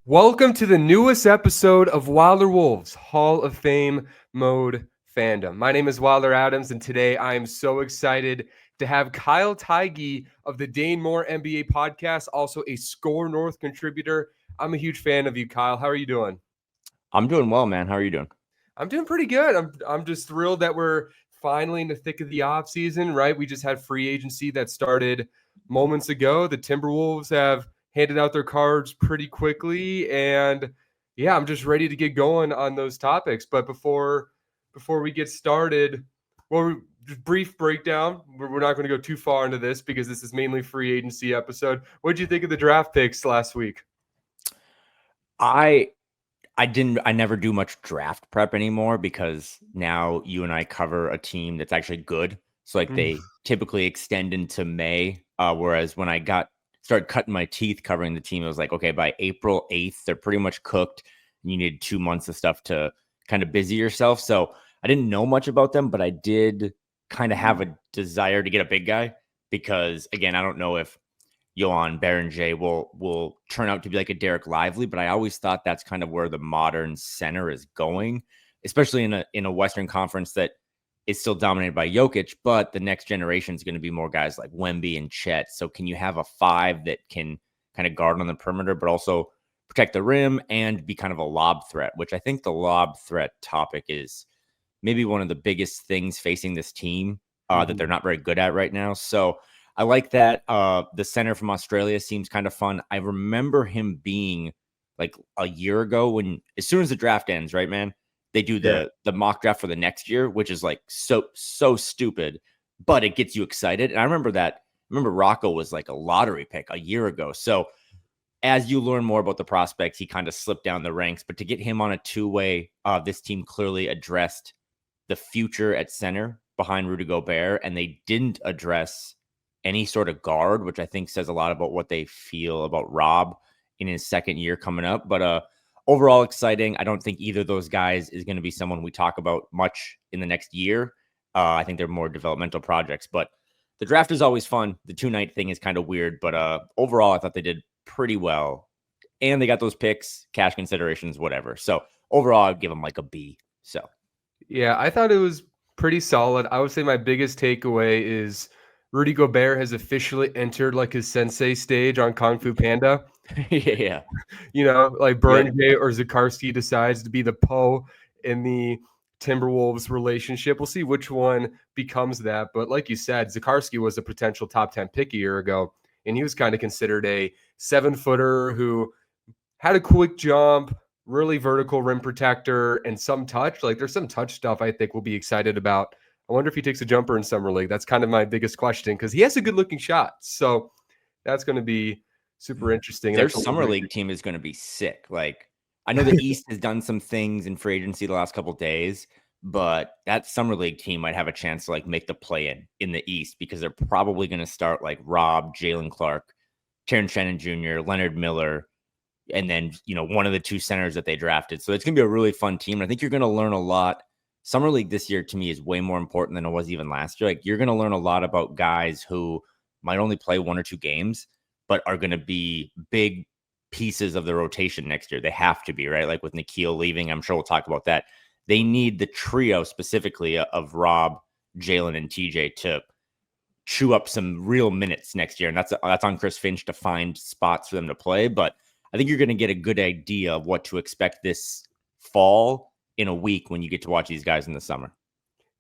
Welcome to the newest episode of Wilder Wolves Hall of Fame Mode Fandom. My name is Wilder Adams, and today I am so excited to have Kyle Theige of the Dane NBA podcast, also a SKOR North contributor. I'm a huge fan of you, Kyle. How are you doing? I'm doing well, man. How are you doing? I'm doing pretty good. I'm just thrilled that we're finally in the thick of the off season, right? We just had free agency that started moments ago. The Timberwolves have handed out their cards pretty quickly, and yeah, I'm just ready to get going on those topics. But before we get started, well, just brief breakdown. We're not going to go too far into this because this is mainly free agency episode. What did you think of the draft picks last week? I never do much draft prep anymore because now you and I cover a team that's actually good. So they typically extend into May. Whereas when I started cutting my teeth covering the team, it was like, okay, by April 8th, they're pretty much cooked. You need 2 months of stuff to kind of busy yourself. So I didn't know much about them, but I did kind of have a desire to get a big guy because, again, I don't know if Johan Berenger will turn out to be like a Derek Lively, but I always thought that's kind of where the modern center is going, especially in a Western Conference that is still dominated by Jokic, but the next generation is going to be more guys like Wemby and Chet. So can you have a 5 that can kind of guard on the perimeter, but also protect the rim and be kind of a lob threat, which I think the lob threat topic is maybe one of the biggest things facing this team that they're not very good at right now. So I like that. The center from Australia seems kind of fun. I remember him being like a year ago when, as soon as the draft ends, right, man, they do the mock draft for the next year, which is like so stupid, but it gets you excited. And I remember that. Rocco was like a lottery pick a year ago. So as you learn more about the prospects, he kind of slipped down the ranks. But to get him on a two-way, this team clearly addressed the future at center behind Rudy Gobert, and they didn't address any sort of guard, which I think says a lot about what they feel about Rob in his second year coming up. But overall exciting. I don't think either of those guys is going to be someone we talk about much in the next year. I think they're more developmental projects, but the draft is always fun. The 2-night thing is kind of weird, but overall, I thought they did pretty well. And they got those picks, cash considerations, whatever. So overall, I'd give them like a B. So yeah, I thought it was pretty solid. I would say my biggest takeaway is Rudy Gobert has officially entered like his sensei stage on Kung Fu Panda. yeah. You know, like Berenger or Zakarsky decides to be the Poe in the Timberwolves relationship. We'll see which one becomes that. But like you said, Zakarsky was a potential top 10 pick a year ago, and he was kind of considered a 7-footer who had a quick jump, really vertical rim protector, and some touch. Like there's some touch stuff I think we'll be excited about. I wonder if he takes a jumper in summer league. That's kind of my biggest question because he has a good looking shot. So that's going to be super interesting. Their summer league team is going to be sick. Like I know the East has done some things in free agency the last couple of days, but that summer league team might have a chance to like make the play in the East because they're probably going to start like Rob, Jalen Clark, Terrence Shannon Jr., Leonard Miller, and then, one of the 2 centers that they drafted. So it's going to be a really fun team. I think you're going to learn a lot. Summer league this year to me is way more important than it was even last year. Like you're going to learn a lot about guys who might only play 1 or 2 games, but are going to be big pieces of the rotation next year. They have to be, right? Like with Nikhil leaving, I'm sure we'll talk about that. They need the trio specifically of Rob, Jalen, and TJ to chew up some real minutes next year. And that's on Chris Finch to find spots for them to play. But I think you're going to get a good idea of what to expect this fall in a week when you get to watch these guys in the summer.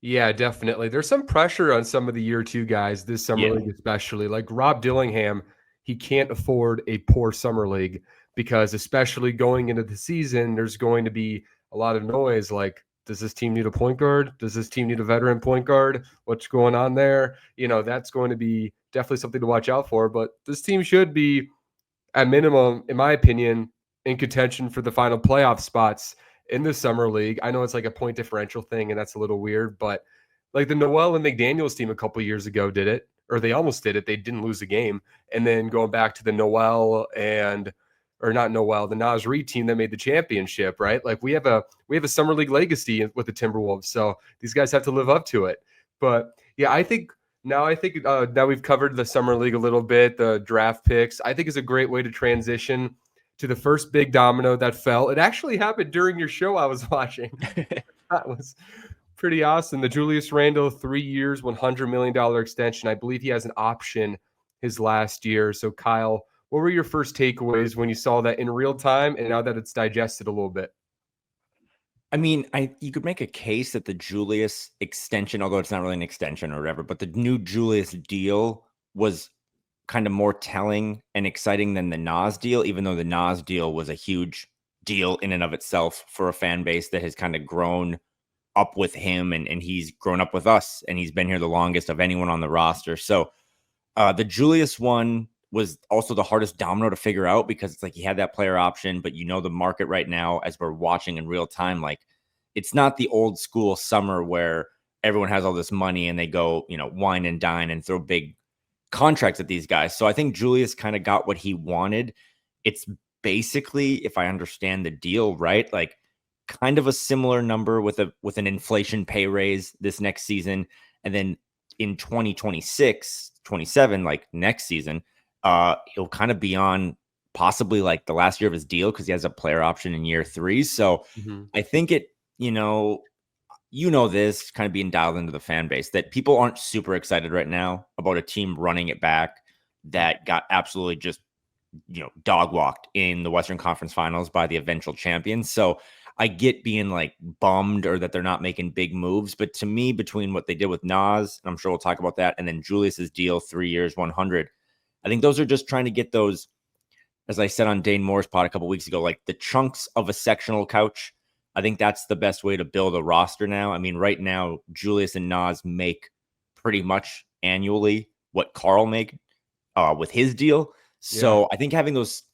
Yeah, definitely. There's some pressure on some of the year 2 guys this summer league, especially like Rob Dillingham. He can't afford a poor summer league because especially going into the season, there's going to be a lot of noise. Like, does this team need a point guard? Does this team need a veteran point guard? What's going on there? That's going to be definitely something to watch out for. But this team should be, at minimum, in my opinion, in contention for the final playoff spots in the summer league. I know it's like a point differential thing, and that's a little weird, but like the Noel and McDaniels team a couple years ago did it, or they almost did it. They didn't lose a game. And then going back to the the Naz Reid team that made the championship, right? Like we have a summer league legacy with the Timberwolves. So these guys have to live up to it. But yeah, I think now we've covered the summer league a little bit, the draft picks, I think is a great way to transition to the first big domino that fell. It actually happened during your show I was watching. That was pretty awesome. The Julius Randle 3 years, $100 million extension. I believe he has an option his last year. So, Kyle, what were your first takeaways when you saw that in real time and now that it's digested a little bit? I mean, you could make a case that the Julius extension, although it's not really an extension or whatever, but the new Julius deal was kind of more telling and exciting than the Nas deal, even though the Nas deal was a huge deal in and of itself for a fan base that has kind of grown up with him, and he's grown up with us, and he's been here the longest of anyone on the roster. So the Julius one was also the hardest domino to figure out because it's like he had that player option, but the market right now, as we're watching in real time, like it's not the old school summer where everyone has all this money and they go, wine and dine and throw big contracts at these guys. So I think Julius kind of got what he wanted. It's basically, if I understand the deal right, like kind of a similar number with an inflation pay raise this next season. And then in 2026, 27, like next season, he'll kind of be on possibly like the last year of his deal because he has a player option in year 3. So I think it, this kind of being dialed into the fan base that people aren't super excited right now about a team running it back that got absolutely just, dog walked in the Western Conference Finals by the eventual champions. So I get being like bummed or that they're not making big moves. But to me, between what they did with Nas, and I'm sure we'll talk about that, and then Julius's deal, 3 years, 100, I think those are just trying to get those, as I said on Dane Moore's pod a couple weeks ago, like the chunks of a sectional couch. I think that's the best way to build a roster now. I mean, right now, Julius and Nas make pretty much annually what Carl make with his deal. So I think having those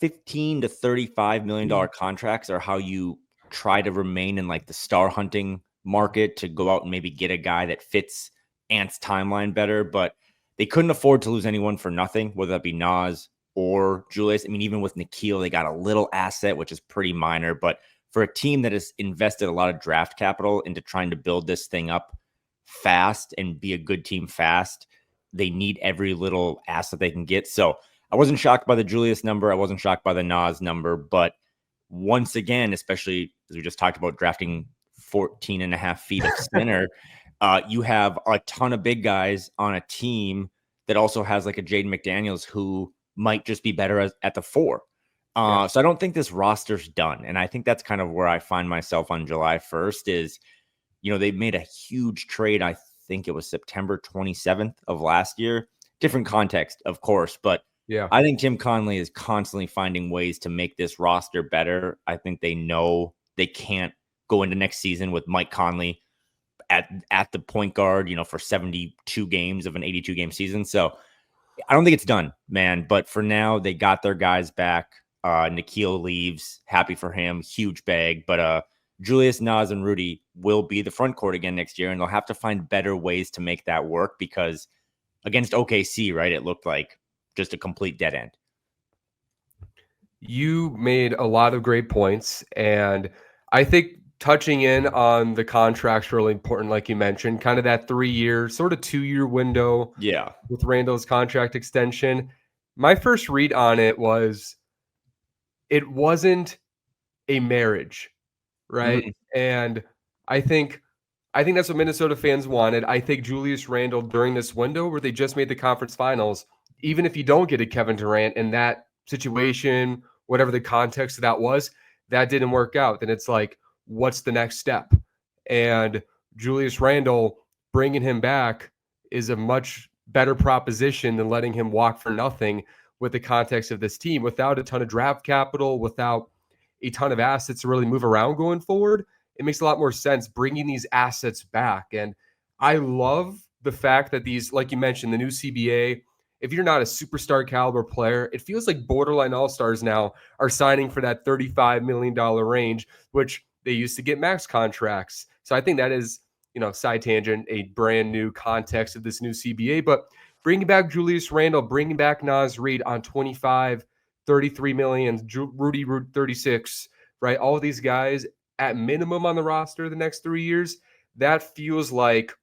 $15 to $35 million contracts are how you try to remain in like the star hunting market to go out and maybe get a guy that fits Ant's timeline better. But they couldn't afford to lose anyone for nothing, whether that be Nas or Julius. I mean, even with Nikhil, they got a little asset, which is pretty minor. But for a team that has invested a lot of draft capital into trying to build this thing up fast and be a good team fast, they need every little asset they can get. So I wasn't shocked by the Julius number. I wasn't shocked by the Nas number. But once again, especially as we just talked about drafting 14 and a half feet of center, you have a ton of big guys on a team that also has like a Jaden McDaniels who might just be better at the 4. So I don't think this roster's done. And I think that's kind of where I find myself on July 1st is, they made a huge trade. I think it was September 27th of last year. Different context, of course, but I think Tim Connelly is constantly finding ways to make this roster better. I think they know they can't go into next season with Mike Conley at the point guard, for 72 games of an 82 game season. So I don't think it's done, man. But for now, they got their guys back. Nikhil leaves. Happy for him. Huge bag. But Julius, Nas, and Rudy will be the front court again next year, and they'll have to find better ways to make that work because against OKC, right, it looked like just a complete dead end. You made a lot of great points, and I think touching in on the contract's really important, like you mentioned, kind of that 3-year, sort of 2-year window with Randle's contract extension. My first read on it was it wasn't a marriage, right? Mm-hmm. And I think that's what Minnesota fans wanted. I think Julius Randle during this window where they just made the conference finals, even if you don't get a Kevin Durant in that situation, whatever the context of that was, that didn't work out. Then it's like, what's the next step? And Julius Randle, bringing him back is a much better proposition than letting him walk for nothing with the context of this team without a ton of draft capital, without a ton of assets to really move around going forward. It makes a lot more sense bringing these assets back. And I love the fact that these, like you mentioned, the new CBA, if you're not a superstar caliber player, it feels like borderline all-stars now are signing for that $35 million range, which they used to get max contracts. So I think that is, side tangent, a brand new context of this new CBA. But bringing back Julius Randle, bringing back Naz Reid on 25, 33 million, Rudy 36, right? All of these guys at minimum on the roster the next 3 years, that feels like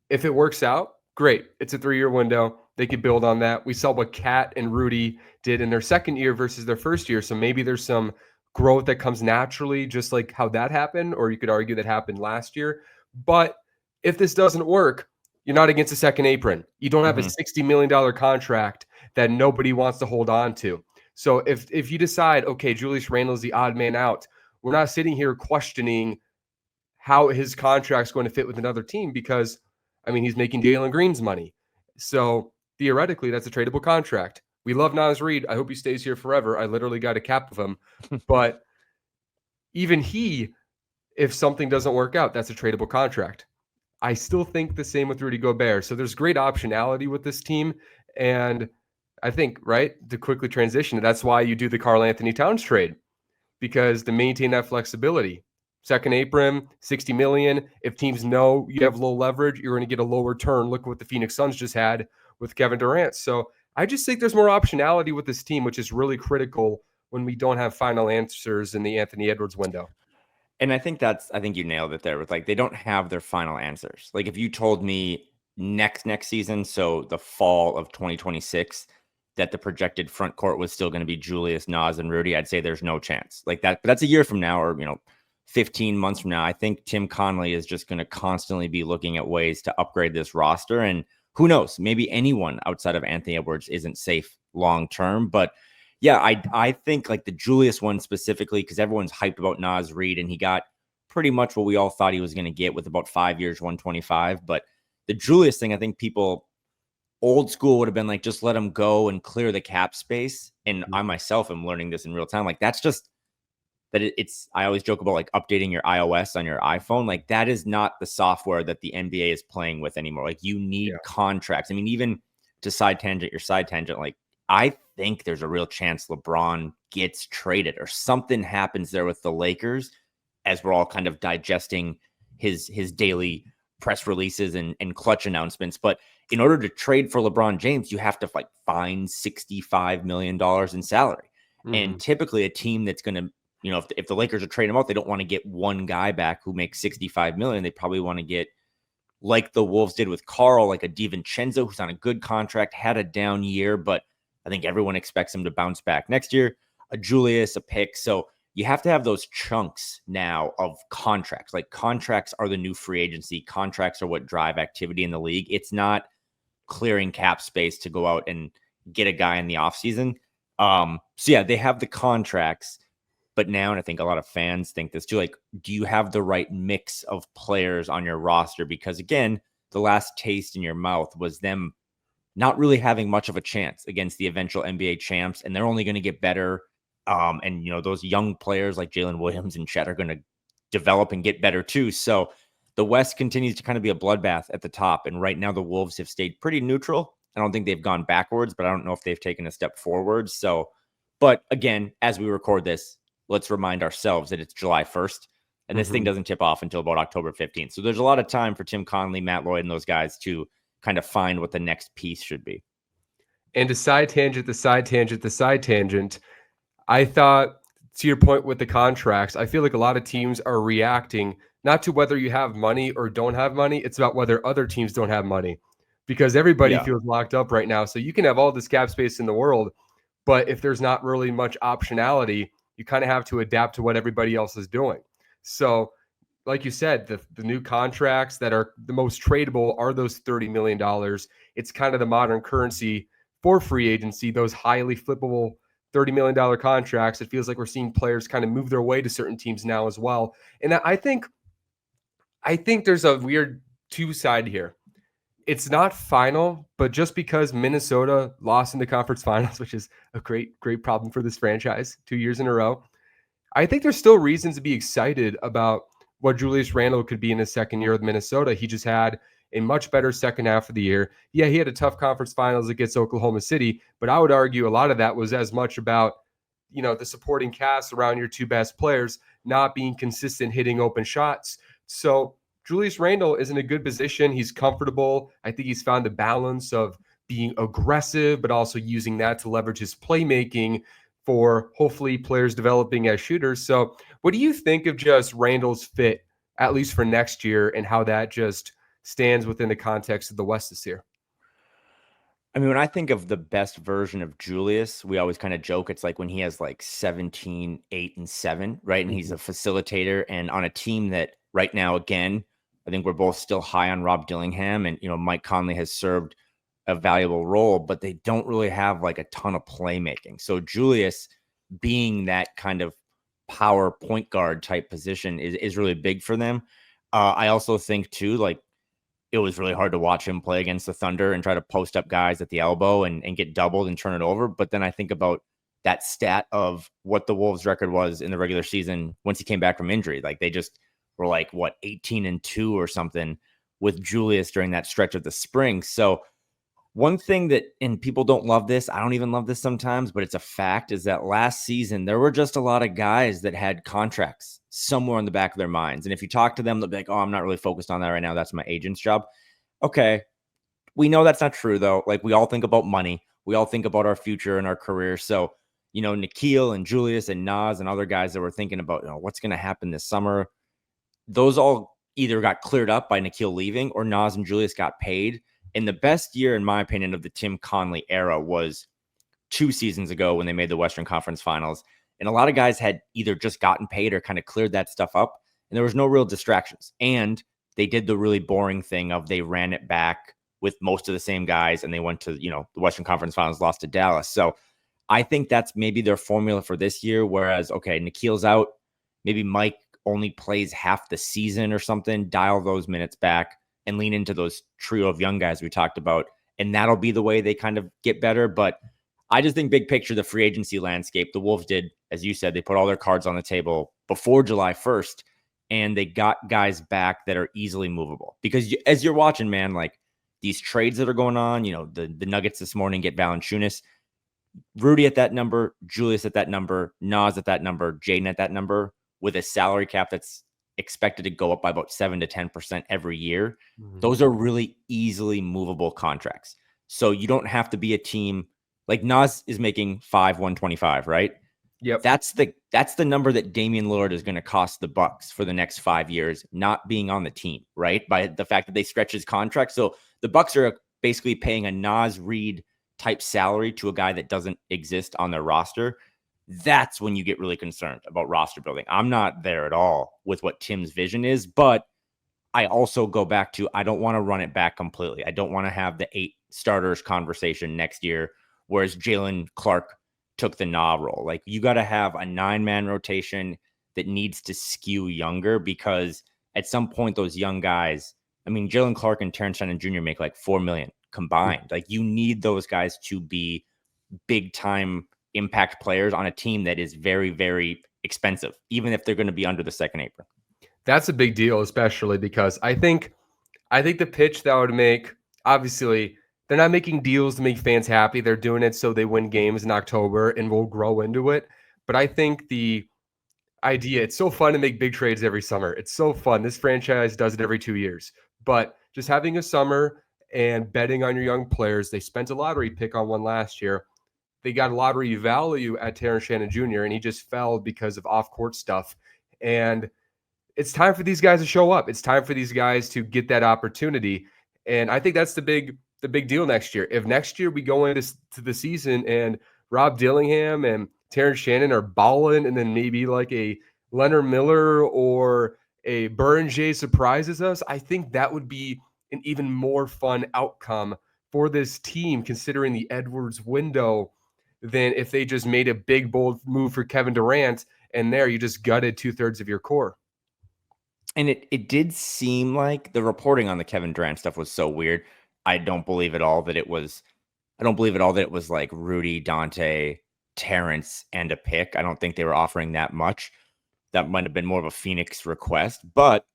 if it works out, Great. It's a 3-year window. They could build on that. We saw what KAT and Rudy did in their second year versus their first year. So maybe there's some growth that comes naturally, just like how that happened, or you could argue that happened last year. But if this doesn't work, you're not against a second apron. You don't have a $60 million contract that nobody wants to hold on to. So if you decide, okay, Julius Randle is the odd man out, we're not sitting here questioning how his contract's going to fit with another team because, I mean, he's making Jalen Green's money. So theoretically, that's a tradable contract. We love Naz Reid. I hope he stays here forever. I literally got a cap of him. But even he, if something doesn't work out, that's a tradable contract. I still think the same with Rudy Gobert. So there's great optionality with this team. And I think, right, to quickly transition, that's why you do the Karl Anthony Towns trade, because to maintain that flexibility. Second apron, 60 million. If teams know you have low leverage, you're going to get a low return. Look what the Phoenix Suns just had with Kevin Durant. So I just think there's more optionality with this team, which is really critical when we don't have final answers in the Anthony Edwards window. And I think you nailed it there with like, they don't have their final answers. Like if you told me next season, so the fall of 2026, that the projected front court was still going to be Julius, Naz, and Rudy, I'd say there's no chance like that. But that's a year from now, or 15 months from now. I think Tim Connelly is just going to constantly be looking at ways to upgrade this roster. And who knows, maybe anyone outside of Anthony Edwards isn't safe long term. But yeah, I think like the Julius one specifically, because everyone's hyped about Naz Reid, and he got pretty much what we all thought he was going to get with about 5 years, 125. But the Julius thing, I think people old school would have been like, just let him go and clear the cap space. And I myself am learning this in real time. Like that's just that it's, I always joke about like updating your iOS on your iPhone. Like that is not the software that the NBA is playing with anymore. Like you need contracts. I mean, even to side tangent, like I think there's a real chance LeBron gets traded or something happens there with the Lakers as we're all kind of digesting his daily press releases and clutch announcements. But in order to trade for LeBron James, you have to like find $65 million in salary. And typically a team that's going to, if the Lakers are trading him out, they don't want to get one guy back who makes $65 million. They probably want to get, like the Wolves did with Karl, like a DiVincenzo who's on a good contract, had a down year, but I think everyone expects him to bounce back next year. A Julius, a pick. So you have to have those chunks now of contracts. Like contracts are the new free agency. Contracts are what drive activity in the league. It's not clearing cap space to go out and get a guy in the offseason. So yeah, they have the contracts. But now, and I think a lot of fans think this too, like, do you have the right mix of players on your roster? Because again, the last taste in your mouth was them not really having much of a chance against the eventual NBA champs, and they're only going to get better. And those young players like Jalen Williams and Chet are going to develop and get better too. So the West continues to kind of be a bloodbath at the top. And right now the Wolves have stayed pretty neutral. I don't think they've gone backwards, but I don't know if they've taken a step forward. So, but again, as we record this, let's remind ourselves that it's July 1st, and this thing doesn't tip off until about October 15th. So there's a lot of time for Tim Connelly, Matt Lloyd, and those guys to kind of find what the next piece should be. And to side tangent, I thought, to your point with the contracts, I feel like a lot of teams are reacting not to whether you have money or don't have money. It's about whether other teams don't have money, because everybody feels locked up right now. So you can have all this cap space in the world, but if there's not really much optionality, you kind of have to adapt to what everybody else is doing. So like you said, the new contracts that are the most tradable are those $30 million. It's kind of the modern currency for free agency, those highly flippable $30 million contracts. It feels like we're seeing players kind of move their way to certain teams now as well. And I think there's a weird two-side here. It's not final, but just because Minnesota lost in the conference finals, which is a great problem for this franchise 2 years in a row, I think there's still reasons to be excited about what Julius Randle could be in his second year with Minnesota. He just had a much better second half of the year. Yeah, he had a tough conference finals against Oklahoma City, but I would argue a lot of that was as much about, the supporting cast around your two best players not being consistent, hitting open shots. So Julius Randle is in a good position. He's comfortable. I think he's found the balance of being aggressive, but also using that to leverage his playmaking for hopefully players developing as shooters. So what do you think of just Randle's fit, at least for next year, and how that just stands within the context of the West this year. I mean, when I think of the best version of Julius, we always kind of joke it's like when he has like 17, 8, and 7, right? And he's a facilitator and on a team that right now, again, I think we're both still high on Rob Dillingham, and Mike Conley has served a valuable role, but they don't really have like a ton of playmaking. So Julius being that kind of power point guard type position is really big for them. I also think too, like, it was really hard to watch him play against the Thunder and try to post up guys at the elbow and get doubled and turn it over. But then I think about that stat of what the Wolves record was in the regular season once he came back from injury. Like they just were like, 18-2 or something with Julius during that stretch of the spring. So one thing that, and people don't love this, I don't even love this sometimes, but it's a fact, is that last season, there were just a lot of guys that had contracts somewhere in the back of their minds. And if you talk to them, they'll be like, oh, I'm not really focused on that right now. That's my agent's job. Okay. We know that's not true, though. Like, we all think about money. We all think about our future and our career. So, Nikhil and Julius and Nas and other guys that were thinking about, what's going to happen this summer, those all either got cleared up by Nikhil leaving or Nas and Julius got paid. And the best year, in my opinion, of the Tim Conley era was 2 seasons ago when they made the Western Conference Finals. And a lot of guys had either just gotten paid or kind of cleared that stuff up. And there was no real distractions. And they did the really boring thing of they ran it back with most of the same guys. And they went to, the Western Conference Finals, lost to Dallas. So I think that's maybe their formula for this year. Whereas, okay, Nikhil's out. Maybe Mike only plays half the season or something. Dial those minutes back and lean into those trio of young guys we talked about. And that'll be the way they kind of get better. But I just think big picture, the free agency landscape, the Wolves did, as you said, they put all their cards on the table before July 1st, and they got guys back that are easily movable. Because as you're watching, man, like these trades that are going on, the Nuggets this morning get Valanciunas, Rudy at that number, Julius at that number, Nas at that number, Jaden at that number, with a salary cap that's expected to go up by about 7 to 10% every year. Those are really easily movable contracts. So you don't have to be a team like Nas is making 125, right? Yep. That's the number that Damian Lillard is going to cost the Bucks for the next 5 years, not being on the team, right? By the fact that they stretch his contract. So the Bucks are basically paying a Nas Reed type salary to a guy that doesn't exist on their roster. That's when you get really concerned about roster building. I'm not there at all with what Tim's vision is, but I also go back to, I don't want to run it back completely. I don't want to have the 8 starters conversation next year, whereas Jalen Clark took the nah role. Like, you got to have a 9-man rotation that needs to skew younger, because at some point those young guys, I mean, Jalen Clark and Terrence Shannon Jr. make like $4 million combined. Like, you need those guys to be big time impact players on a team that is very, very expensive, even if they're going to be under the second apron. That's a big deal, especially because I think the pitch that would make, obviously, they're not making deals to make fans happy. They're doing it so they win games in October and we'll grow into it. But I think the idea, it's so fun to make big trades every summer. It's so fun. This franchise does it every 2 years. But just having a summer and betting on your young players, they spent a lottery pick on one last year. They got a lottery value at Terrence Shannon Jr., and he just fell because of off-court stuff. And it's time for these guys to show up. It's time for these guys to get that opportunity. And I think that's the big deal next year. If next year we go into the season and Rob Dillingham and Terrence Shannon are balling, and then maybe like a Leonard Miller or a Berger surprises us, I think that would be an even more fun outcome for this team, considering the Edwards window, than if they just made a big, bold move for Kevin Durant, and there you just gutted 2/3 of your core. And it did seem like the reporting on the Kevin Durant stuff was so weird. I don't believe at all that it was like Rudy, Dante, Terrence, and a pick. I don't think they were offering that much. That might have been more of a Phoenix request, but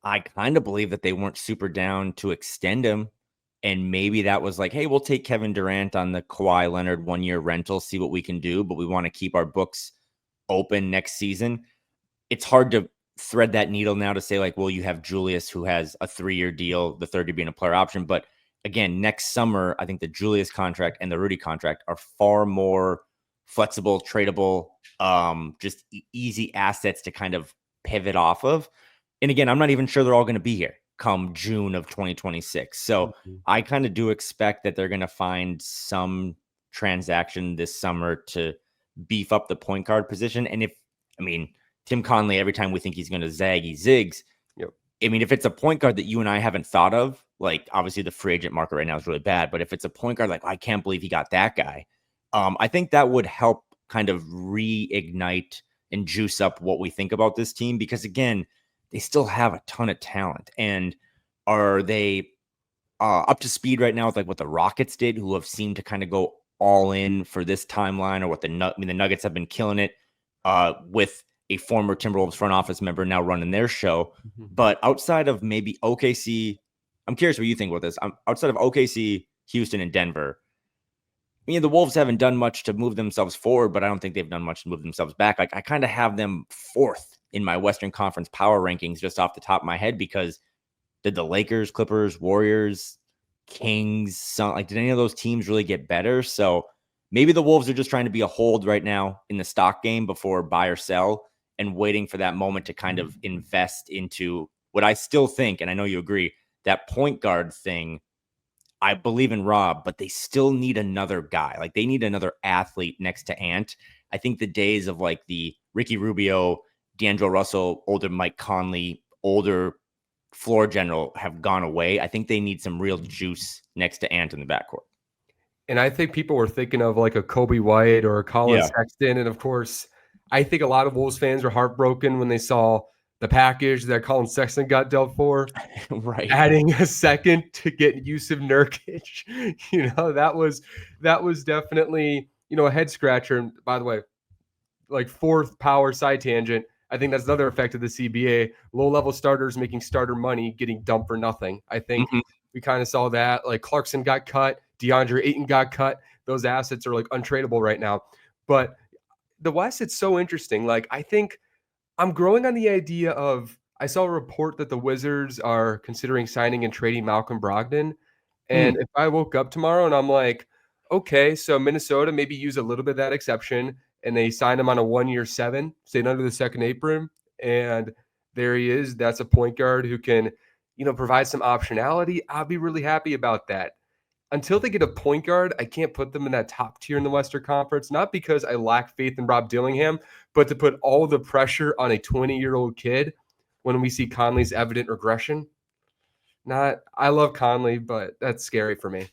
I kind of believe that they weren't super down to extend him. And maybe that was like, hey, we'll take Kevin Durant on the Kawhi Leonard 1-year rental, see what we can do, but we want to keep our books open next season. It's hard to thread that needle now to say like, well, you have Julius who has a 3-year deal, the third year being a player option. But again, next summer, I think the Julius contract and the Rudy contract are far more flexible, tradable, just easy assets to kind of pivot off of. And again, I'm not even sure they're all going to be here. come June of 2026. So I kind of do expect that they're going to find some transaction this summer to beef up the point guard position. And Tim Conley, every time we think he's going to zag, he zigs. Yep. If it's a point guard that you and I haven't thought of, like obviously the free agent market right now is really bad, but if it's a point guard, like I can't believe he got that guy. I think that would help kind of reignite and juice up what we think about this team, because again, they still have a ton of talent. And are they up to speed right now with like what the Rockets did, who have seemed to kind of go all in for this timeline, or what the Nuggets have been killing it with a former Timberwolves front office member now running their show. But outside of maybe OKC, I'm curious what you think about this. Outside of OKC, Houston, and Denver, the Wolves haven't done much to move themselves forward, but I don't think they've done much to move themselves back. Like I kind of have them fourth in my Western Conference power rankings just off the top of my head, because did the Lakers, Clippers, Warriors, Kings, did any of those teams really get better? So maybe the Wolves are just trying to be a hold right now in the stock game before buy or sell, and waiting for that moment to kind of invest into what I still think, and I know you agree, that point guard thing. I believe in Rob, but they still need another guy. Like they need another athlete next to Ant. I think the days of like the Ricky Rubio, D'Angelo Russell, older Mike Conley, older floor general have gone away. I think they need some real juice next to Ant in the backcourt. And I think people were thinking of like a Kobe White or a Colin Sexton. And of course, I think a lot of Wolves fans were heartbroken when they saw the package that Colin Sexton got dealt for. Right. Adding a second to get Yusuf Nurkic. That was definitely, a head scratcher. And by the way, like fourth power side tangent, I think that's another effect of the CBA. Low-level starters making starter money getting dumped for nothing. I think we kind of saw that. Like Clarkson got cut. DeAndre Ayton got cut. Those assets are like untradeable right now. But the West, it's so interesting. Like I think I'm growing on the idea of, I saw a report that the Wizards are considering signing and trading Malcolm Brogdon. And if I woke up tomorrow and I'm like, okay, so Minnesota maybe use a little bit of that exception, and they sign him on a 1-year $7, staying under the second apron, and there he is. That's a point guard who can, provide some optionality. I'll be really happy about that. Until they get a point guard, I can't put them in that top tier in the Western Conference, not because I lack faith in Rob Dillingham, but to put all the pressure on a 20-year-old kid when we see Conley's evident regression. I love Conley, but that's scary for me.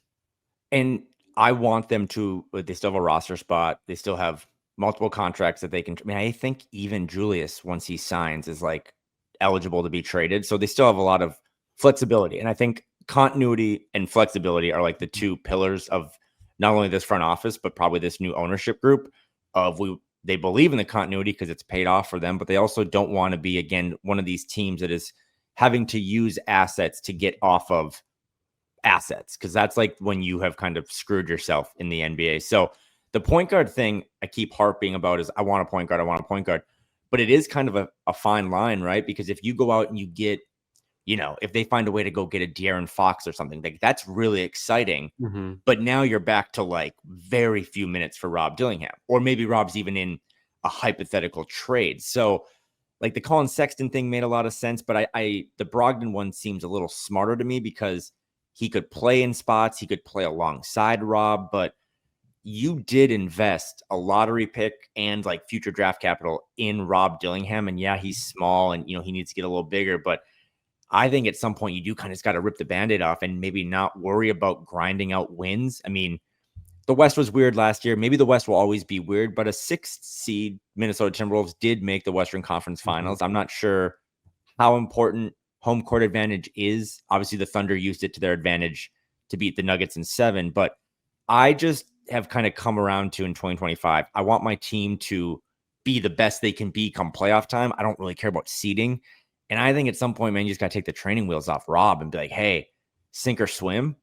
And I want them to, they still have a roster spot. They still have multiple contracts that they can, I think even Julius, once he signs, is like eligible to be traded. So they still have a lot of flexibility. And I think continuity and flexibility are like the two pillars of not only this front office, but probably this new ownership group they believe in the continuity because it's paid off for them, but they also don't want to be, again, one of these teams that is having to use assets to get off of assets, because that's like when you have kind of screwed yourself in the NBA. So the point guard thing I keep harping about is I want a point guard, but it is kind of a fine line, right? Because if you go out and you get, if they find a way to go get a De'Aaron Fox or something, like that's really exciting. But now you're back to like very few minutes for Rob Dillingham, or maybe Rob's even in a hypothetical trade. So like the Colin Sexton thing made a lot of sense, but the Brogdon one seems a little smarter to me because he could play in spots. He could play alongside Rob, but you did invest a lottery pick and like future draft capital in Rob Dillingham. And yeah, he's small and, he needs to get a little bigger, but I think at some point you do kind of got to rip the Band-Aid off and maybe not worry about grinding out wins. I mean, the West was weird last year. Maybe the West will always be weird, but a 6th seed Minnesota Timberwolves did make the Western Conference Finals. I'm not sure how important home court advantage is. Obviously, the Thunder used it to their advantage to beat the Nuggets in 7, but I just have kind of come around to in 2025, I want my team to be the best they can be come playoff time. I don't really care about seeding. And I think at some point, man, you just got to take the training wheels off Rob and be like, hey, sink or swim.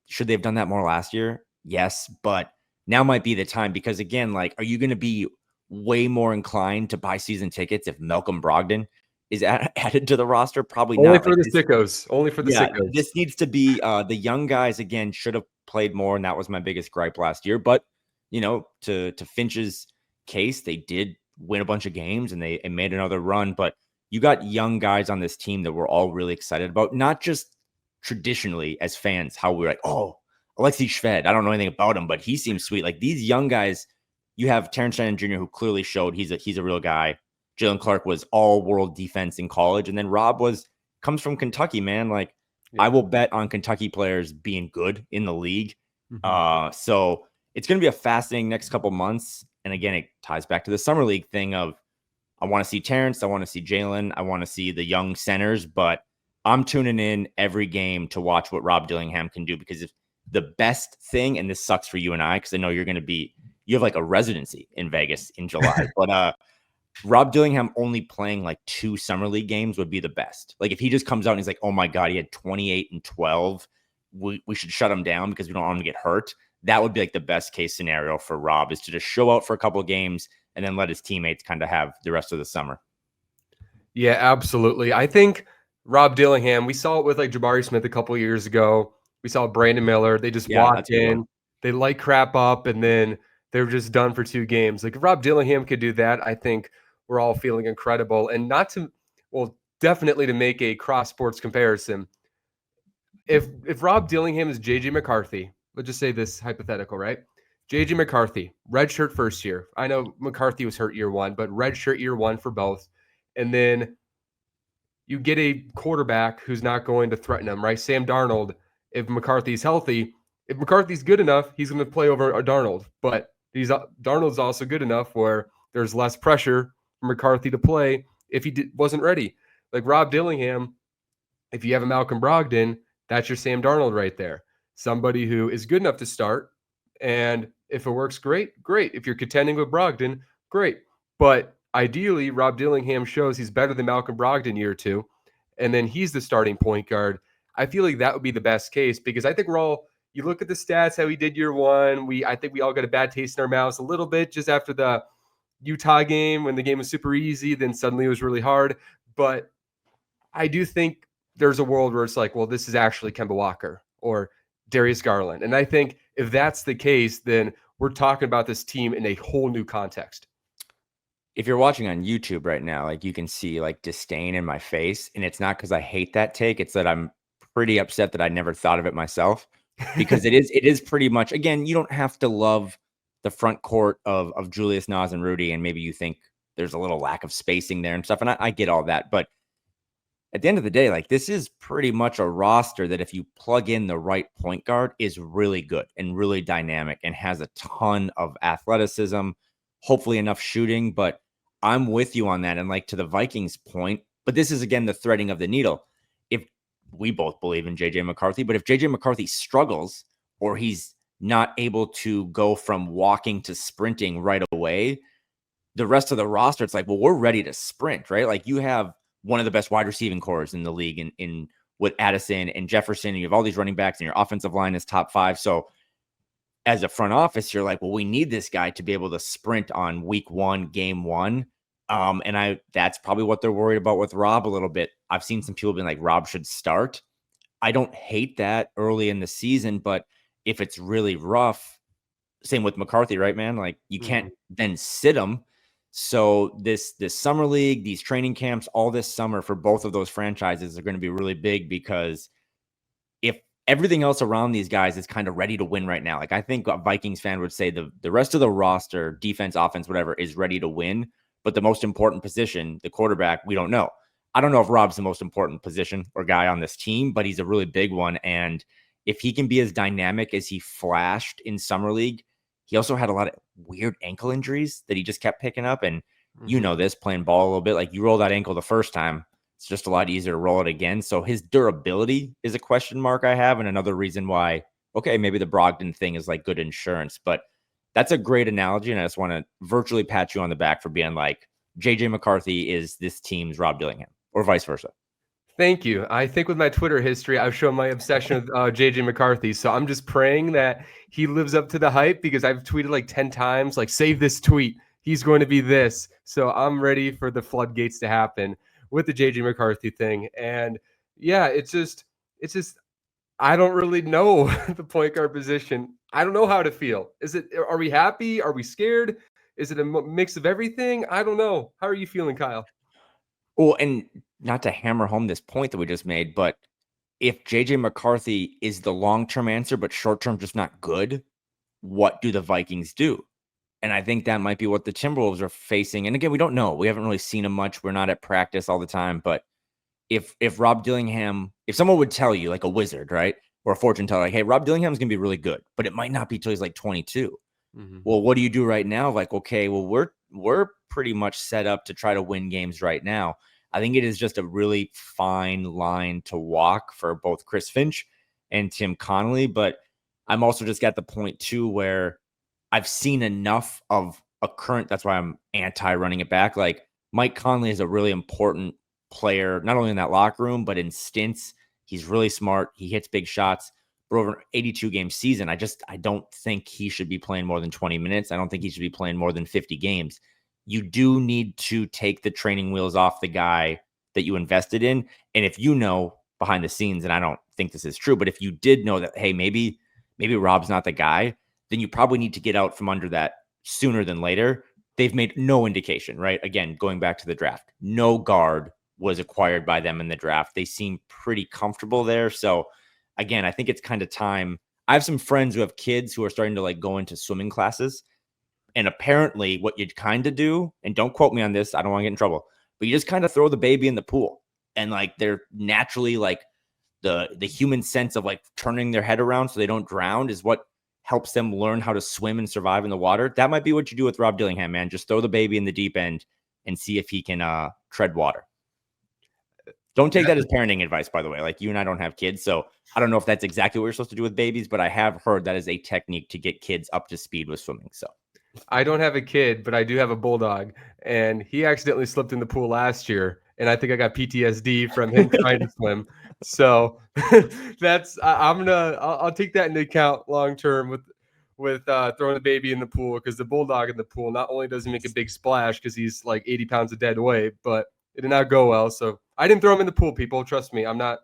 Should they have done that more last year? Yes, but now might be the time, because again, like, are you going to be way more inclined to buy season tickets if Malcolm Brogdon is added to the roster? Probably Only not. For the sickos. Only for the sickos. This needs to be the young guys, again, should have played more, and that was my biggest gripe last year. But, to Finch's case, they did win a bunch of games and they made another run. But you got young guys on this team that we're all really excited about, not just traditionally as fans, how we're like, oh, Alexei Shved, I don't know anything about him, but he seems sweet. Like these young guys, you have Terrence Shannon Jr., who clearly showed he's a real guy. Jalen Clark was all world defense in college. And then Rob comes from Kentucky, man. Like I will bet on Kentucky players being good in the league. So it's going to be a fascinating next couple months. And again, it ties back to the summer league thing of I want to see Terrence, I want to see Jalen, I want to see the young centers, but I'm tuning in every game to watch what Rob Dillingham can do, because if the best thing, and this sucks for you and I, because I know you have like a residency in Vegas in July, but Rob Dillingham only playing like 2 summer league games would be the best. Like if he just comes out and he's like, oh my God, he had 28 and 12. We should shut him down because we don't want him to get hurt. That would be like the best case scenario for Rob, is to just show out for a couple of games and then let his teammates kind of have the rest of the summer. Yeah, absolutely. I think Rob Dillingham, we saw it with like Jabari Smith a couple of years ago. We saw Brandon Miller. They just walked in, they light crap up, and then they're just done for 2 games. Like if Rob Dillingham could do that, I think we're all feeling incredible. And definitely to make a cross sports comparison. If Rob Dillingham is JJ McCarthy, let's just say this hypothetical, right? JJ McCarthy, redshirt first year. I know McCarthy was hurt year 1, but redshirt year 1 for both. And then you get a quarterback who's not going to threaten him, right? Sam Darnold, if McCarthy's healthy, if McCarthy's good enough, he's going to play over Darnold. But Darnold's also good enough where there's less pressure for McCarthy to play if he wasn't ready. Like Rob Dillingham, if you have a Malcolm Brogdon, that's your Sam Darnold right there. Somebody who is good enough to start. And if it works, great, great. If you're contending with Brogdon, great. But ideally, Rob Dillingham shows he's better than Malcolm Brogdon year 2, and then he's the starting point guard. I feel like that would be the best case, because I think you look at the stats, how he did year 1. I think we all got a bad taste in our mouths a little bit just after the Utah game when the game was super easy, then suddenly it was really hard. But I do think there's a world where it's like, well, this is actually Kemba Walker or Darius Garland. And I think if that's the case, then we're talking about this team in a whole new context. If you're watching on YouTube right now, like you can see like disdain in my face, and it's not because I hate that take. It's that I'm pretty upset that I never thought of it myself, because it is pretty much, again, you don't have to love the front court of Julius, Nas, and Rudy, and maybe you think there's a little lack of spacing there and stuff, and I get all that, but at the end of the day, like this is pretty much a roster that if you plug in the right point guard is really good and really dynamic and has a ton of athleticism, hopefully enough shooting. But I'm with you on that. And like to the Vikings point, but this is again the threading of the needle. If we both believe in JJ McCarthy, but if JJ McCarthy struggles or he's not able to go from walking to sprinting right away, the rest of the roster, it's like, well, we're ready to sprint, right? Like you have one of the best wide receiving cores in the league in with Addison and Jefferson, and you have all these running backs, and your offensive line is top 5. So as a front office, you're like, well, we need this guy to be able to sprint on week 1, game 1. And that's probably what they're worried about with Rob a little bit. I've seen some people being like, Rob should start. I don't hate that early in the season, but if it's really rough, same with McCarthy, right, man? Like you can't then sit him. So this summer league, these training camps, all this summer for both of those franchises are going to be really big, because if everything else around these guys is kind of ready to win right now, like I think a Vikings fan would say the rest of the roster, defense, offense, whatever, is ready to win. But the most important position, the quarterback, we don't know. I don't know if Rob's the most important position or guy on this team, but he's a really big one. And if he can be as dynamic as he flashed in summer league, he also had a lot of weird ankle injuries that he just kept picking up. And you know this, playing ball a little bit, like you roll that ankle the first time, it's just a lot easier to roll it again. So his durability is a question mark I have. And another reason why, okay, maybe the Brogdon thing is like good insurance. But that's a great analogy. And I just want to virtually pat you on the back for being like, JJ McCarthy is this team's Rob Dillingham, or vice versa. Thank you. I think with my Twitter history, I've shown my obsession with JJ McCarthy. So I'm just praying that he lives up to the hype, because I've tweeted like 10 times, like, save this tweet. He's going to be this. So I'm ready for the floodgates to happen with the JJ McCarthy thing. And yeah, it's just, I don't really know the point guard position. I don't know how to feel. Are we happy? Are we scared? Is it a mix of everything? I don't know. How are you feeling, Kyle? Oh, and not to hammer home this point that we just made, but if JJ McCarthy is the long-term answer, but short-term just not good, what do the Vikings do? And I think that might be what the Timberwolves are facing. And again, we don't know. We haven't really seen him much. We're not at practice all the time. But if Rob Dillingham, if someone would tell you, like a wizard, right? Or a fortune teller, like, hey, Rob Dillingham's gonna be really good, but it might not be till he's like 22. Mm-hmm. Well, what do you do right now? Like, okay, well, we're pretty much set up to try to win games right now. I think it is just a really fine line to walk for both Chris Finch and Tim Connolly. But I'm also just at the point too where I've seen enough of a current. That's why I'm anti running it back. Like Mike Conley is a really important player, not only in that locker room, but in stints. He's really smart. He hits big shots. But over an 82 game season, I don't think he should be playing more than 20 minutes. I don't think he should be playing more than 50 games. You do need to take the training wheels off the guy that you invested in. And if you know behind the scenes, and I don't think this is true, but if you did know that, hey, maybe Rob's not the guy, then you probably need to get out from under that sooner than later. They've made no indication, right? Again, going back to the draft, no guard was acquired by them in the draft. They seem pretty comfortable there. So again, I think it's kind of time. I have some friends who have kids who are starting to like go into swimming classes. And apparently what you'd kind of do, and don't quote me on this, I don't want to get in trouble, but you just kind of throw the baby in the pool. And like they're naturally like the human sense of like turning their head around so they don't drown is what helps them learn how to swim and survive in the water. That might be what you do with Rob Dillingham, man. Just throw the baby in the deep end and see if he can tread water. Don't take that as parenting advice, by the way. Like you and I don't have kids, so I don't know if that's exactly what we're supposed to do with babies, but I have heard that is a technique to get kids up to speed with swimming. So I don't have a kid, but I do have a bulldog, and he accidentally slipped in the pool last year, and I think I got PTSD from him trying to swim. So I'll take that into account long term with throwing the baby in the pool, because the bulldog in the pool not only does he make a big splash because he's like 80 pounds of dead weight, but it did not go well. So I didn't throw him in the pool, people. Trust me, I'm not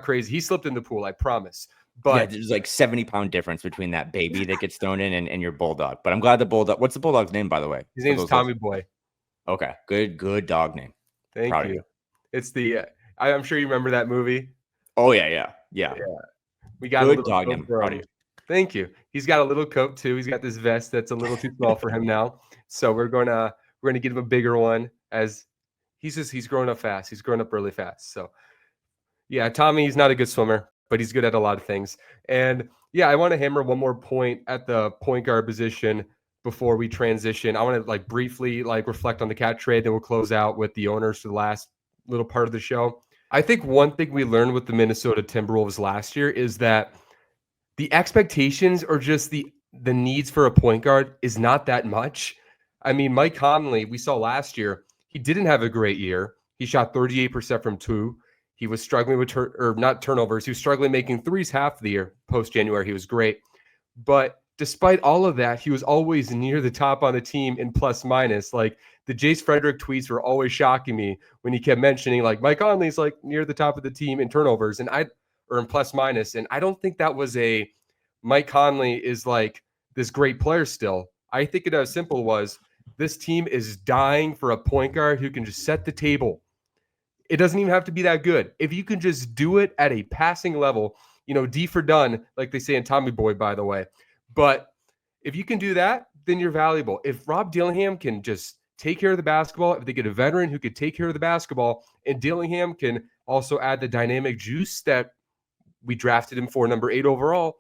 crazy. He slipped in the pool, I promise. But yeah, there's like 70-pound difference between that baby that gets thrown in and your bulldog. But I'm glad the bulldog. What's the bulldog's name, by the way? His name's Tommy Boy. Okay, good dog name. Thank you. It's the I'm sure you remember that movie. Oh yeah. We got good a dog name. Proud of you. Thank you. He's got a little coat too. He's got this vest that's a little too small for him now. So we're gonna get him a bigger one, as he's growing up fast. He's growing up really fast. So yeah, Tommy, he's not a good swimmer, but he's good at a lot of things. And yeah, I want to hammer one more point at the point guard position before we transition. I want to like briefly like reflect on the KAT trade, then we'll close out with the owners for the last little part of the show. I think one thing we learned with the Minnesota Timberwolves last year is that the expectations or just the needs for a point guard is not that much. I mean, Mike Conley, we saw last year, he didn't have a great year. He shot 38% from two. He was struggling with not turnovers. He was struggling making threes half the year. Post-January, he was great. But despite all of that, he was always near the top on the team in plus minus. Like the Jace Frederick tweets were always shocking me when he kept mentioning like Mike Conley's like near the top of the team in turnovers or in plus minus. And I don't think that was a Mike Conley is like this great player still. I think it as simple was this team is dying for a point guard who can just set the table. It doesn't even have to be that good. If you can just do it at a passing level, D for done, like they say in Tommy Boy, by the way. But if you can do that, then you're valuable. If Rob Dillingham can just take care of the basketball, if they get a veteran who could take care of the basketball, and Dillingham can also add the dynamic juice that we drafted him for number 8 overall,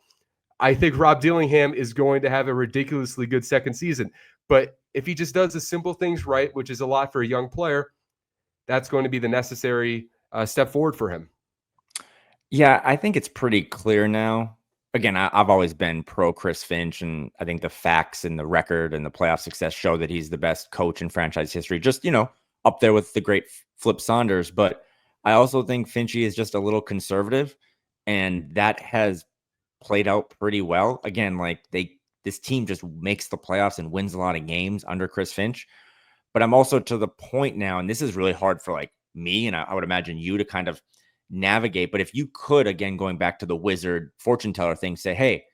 I think Rob Dillingham is going to have a ridiculously good second season. But if he just does the simple things right, which is a lot for a young player, that's going to be the necessary step forward for him. Yeah, I think it's pretty clear now. Again, I've always been pro Chris Finch, and I think the facts and the record and the playoff success show that he's the best coach in franchise history, just, up there with the great Flip Saunders. But I also think Finchy is just a little conservative, and that has played out pretty well. Again, like this team just makes the playoffs and wins a lot of games under Chris Finch. But I'm also to the point now, and this is really hard for like me, and I would imagine you to kind of navigate. But if you could, again, going back to the wizard fortune teller thing, say, hey,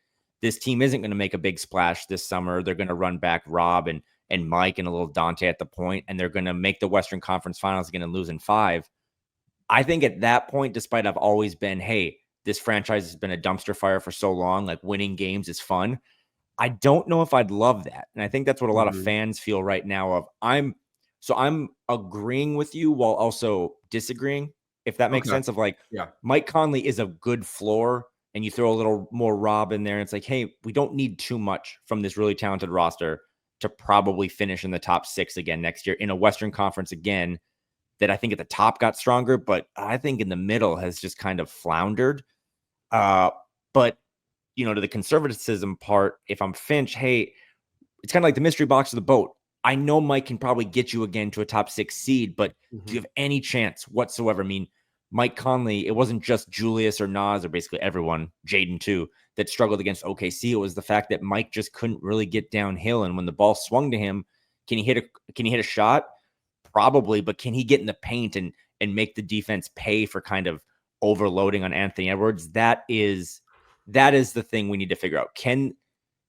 this team isn't going to make a big splash this summer. They're going to run back Rob, and and Mike and a little Dante at the point, and they're going to make the Western Conference Finals again and lose in 5. I think at that point, despite I've always been, hey, this franchise has been a dumpster fire for so long, like winning games is fun. I don't know if I'd love that. And I think that's what a lot of fans feel right now of I'm agreeing with you while also disagreeing, if that makes sense, of like, Mike Conley is a good floor, and you throw a little more Rob in there. And it's like, hey, we don't need too much from this really talented roster to probably finish in the top 6 again next year in a Western Conference again, that I think at the top got stronger, but I think in the middle has just kind of floundered. But, you know, to the conservatism part, if I'm Finch, hey, it's kind of like the mystery box of the boat. I know Mike can probably get you again to a top 6 seed, but do you have any chance whatsoever? I mean, Mike Conley, it wasn't just Julius or Nas or basically everyone, Jaden too, that struggled against OKC. It was the fact that Mike just couldn't really get downhill. And when the ball swung to him, can he hit a shot? Probably, but can he get in the paint and make the defense pay for kind of overloading on Anthony Edwards? That is the thing we need to figure out. Can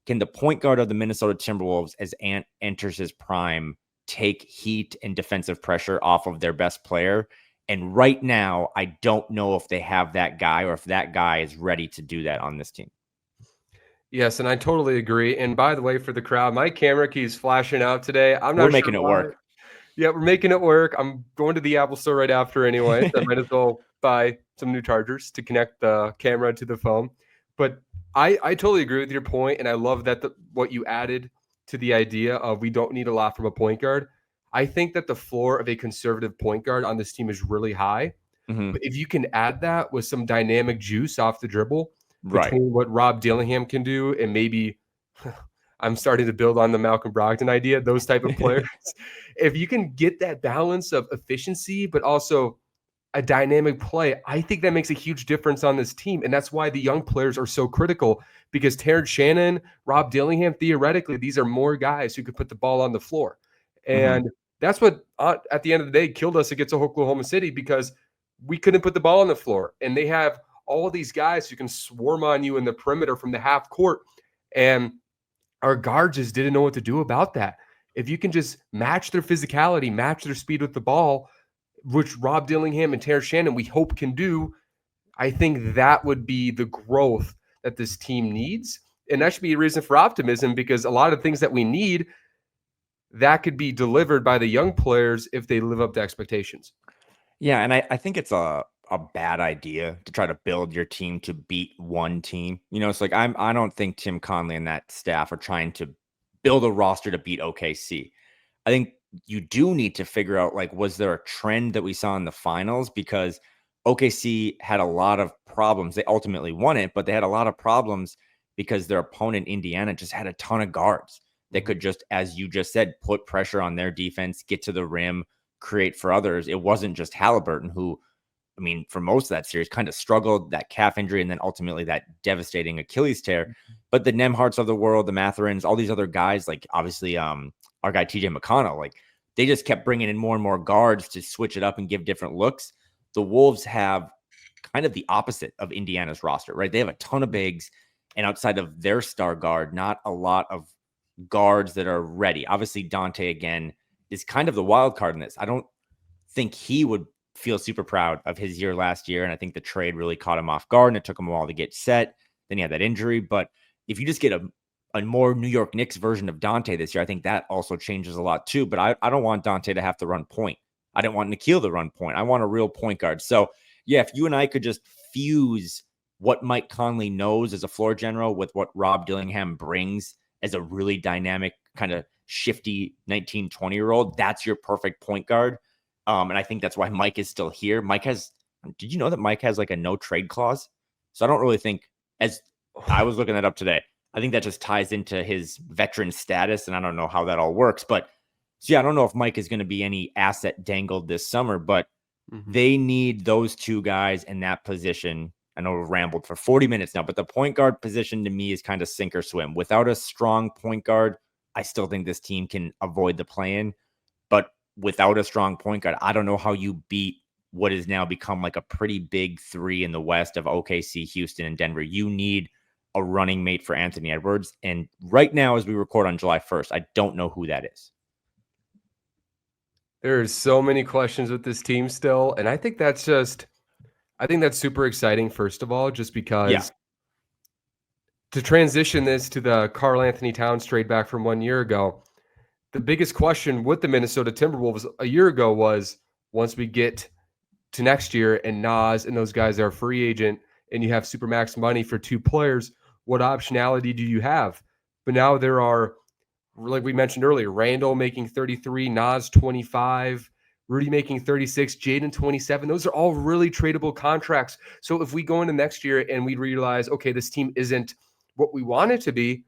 the point guard of the Minnesota Timberwolves, as Ant enters his prime, take heat and defensive pressure off of their best player? And right now, I don't know if they have that guy or if that guy is ready to do that on this team. Yes, and I totally agree. And by the way, for the crowd, my camera keeps flashing out today. We're making it work. Yeah, we're making it work. I'm going to the Apple store right after anyway, so I might as well buy some new chargers to connect the camera to the phone. But I totally agree with your point, and I love that what you added to the idea of we don't need a lot from a point guard. I think that the floor of a conservative point guard on this team is really high. But if you can add that with some dynamic juice off the dribble between what Rob Dillingham can do and maybe I'm starting to build on the Malcolm Brogdon idea, those type of players. If you can get that balance of efficiency, but also a dynamic play, I think that makes a huge difference on this team. And that's why the young players are so critical, because Terrence Shannon, Rob Dillingham, theoretically, these are more guys who could put the ball on the floor. And that's what, at the end of the day, killed us against Oklahoma City, because we couldn't put the ball on the floor. And they have all of these guys who can swarm on you in the perimeter from the half court. And our guards just didn't know what to do about that. If you can just match their physicality, match their speed with the ball, which Rob Dillingham and Terrence Shannon we hope can do, I think that would be the growth that this team needs. And that should be a reason for optimism, because a lot of things that we need, that could be delivered by the young players if they live up to expectations. Yeah, and I think it's a bad idea to try to build your team to beat one team. You know, it's like I don't think Tim Conley and that staff are trying to build a roster to beat OKC. I think you do need to figure out, like, was there a trend that we saw in the finals? Because OKC had a lot of problems. They ultimately won it, but they had a lot of problems because their opponent, Indiana, just had a ton of guards that could just, as you just said, put pressure on their defense, get to the rim, create for others. It wasn't just Halliburton, who, I mean, for most of that series kind of struggled, that calf injury, and then ultimately that devastating Achilles tear. But the Nemharts of the world, the Matherins, all these other guys, like obviously our guy TJ McConnell, like they just kept bringing in more and more guards to switch it up and give different looks. The Wolves have kind of the opposite of Indiana's roster, right? They have a ton of bigs, and outside of their star guard, not a lot of guards that are ready. Obviously, Dante, again, is kind of the wild card in this. I don't think he would feel super proud of his year last year, and I think the trade really caught him off guard, and it took him a while to get set. Then he had that injury. But if you just get a more New York Knicks version of Dante this year, I think that also changes a lot too. But I don't want Dante to have to run point. I didn't want Nikhil to run point. I want a real point guard. So, yeah, if you and I could just fuse what Mike Conley knows as a floor general with what Rob Dillingham brings as a really dynamic, kind of shifty 19, 20-year-old, that's your perfect point guard. And I think that's why Mike is still here. Did you know that Mike has like a no trade clause? So I don't really think, as I was looking that up today, I think that just ties into his veteran status, and I don't know how that all works. But so yeah, I don't know if Mike is going to be any asset dangled this summer, but they need those two guys in that position. I know we've rambled for 40 minutes now, but the point guard position to me is kind of sink or swim. Without a strong point guard, I still think this team can avoid the play-in. But without a strong point guard, I don't know how you beat what has now become like a pretty big three in the West of OKC, Houston, and Denver. You need a running mate for Anthony Edwards. And right now, as we record on July 1st, I don't know who that is. There's so many questions with this team still, and I think that's super exciting, first of all, just because to transition this to the Karl Anthony Towns trade back from 1 year ago, the biggest question with the Minnesota Timberwolves a year ago was, once we get to next year and Nas and those guys are free agent and you have supermax money for 2 players, what optionality do you have? But now there are, like we mentioned earlier, Randle making 33, Nas 25, Rudy making 36, Jaden 27. Those are all really tradable contracts. So if we go into next year and we realize, okay, this team isn't what we want it to be,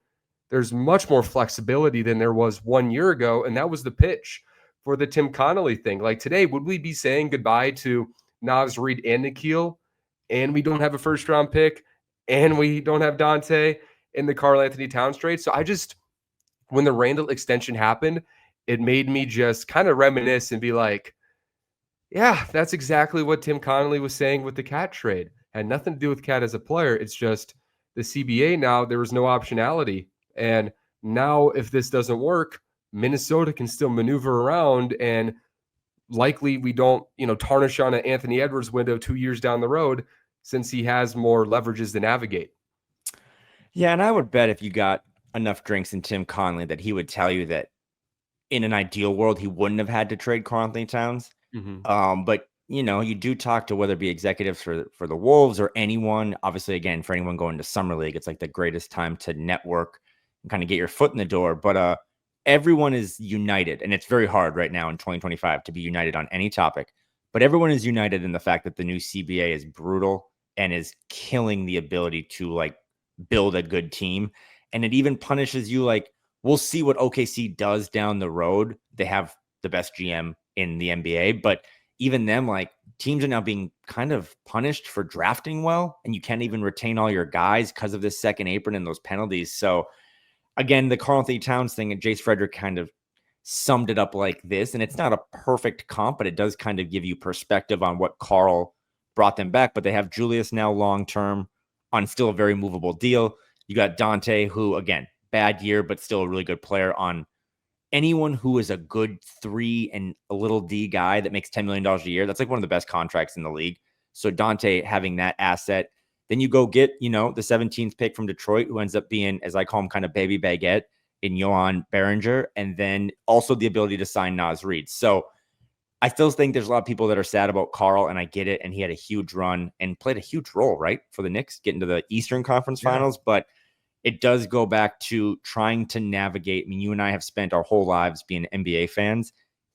there's much more flexibility than there was 1 year ago. And that was the pitch for the Tim Connolly thing. Like today, would we be saying goodbye to Nas, Reed, and Nikhil, and we don't have a first round pick, and we don't have Dante in the Karl Anthony Towns trade? So when the Randle extension happened, it made me just kind of reminisce and be like, yeah, that's exactly what Tim Connolly was saying with the KAT trade. Had nothing to do with KAT as a player. It's just the CBA now, there was no optionality. And now if this doesn't work, Minnesota can still maneuver around, and likely we don't, tarnish on an Anthony Edwards window 2 years down the road, since he has more leverages to navigate. Yeah, and I would bet if you got enough drinks in Tim Connolly that he would tell you that in an ideal world, he wouldn't have had to trade Karl Anthony Towns. But you do talk to whether it be executives for the Wolves or anyone. Obviously, again, for anyone going to summer league, it's like the greatest time to network and kind of get your foot in the door. But everyone is united, and it's very hard right now in 2025 to be united on any topic. But everyone is united in the fact that the new CBA is brutal and is killing the ability to like build a good team. And it even punishes you. Like, we'll see what OKC does down the road. They have the best GM in the NBA, but even them, like, teams are now being kind of punished for drafting well, and you can't even retain all your guys because of this second apron and those penalties. So again, the Karl Anthony Towns thing, and Jace Frederick kind of summed it up like this, and it's not a perfect comp, but it does kind of give you perspective on what Karl brought them back. But they have Julius now long-term on still a very movable deal. You got Dante, who, again, bad year, but still a really good player on anyone who is a good 3 and a little D guy that makes $10 million a year. That's like one of the best contracts in the league. So Dante having that asset, then you go get, the 17th pick from Detroit, who ends up being, as I call him, kind of baby baguette in Johan Berenger, and then also the ability to sign Nas Reed. So I still think there's a lot of people that are sad about Karl, and I get it. And he had a huge run and played a huge role, right, for the Knicks getting to the Eastern Conference Finals. But it does go back to trying to navigate. I mean, you and I have spent our whole lives being NBA fans,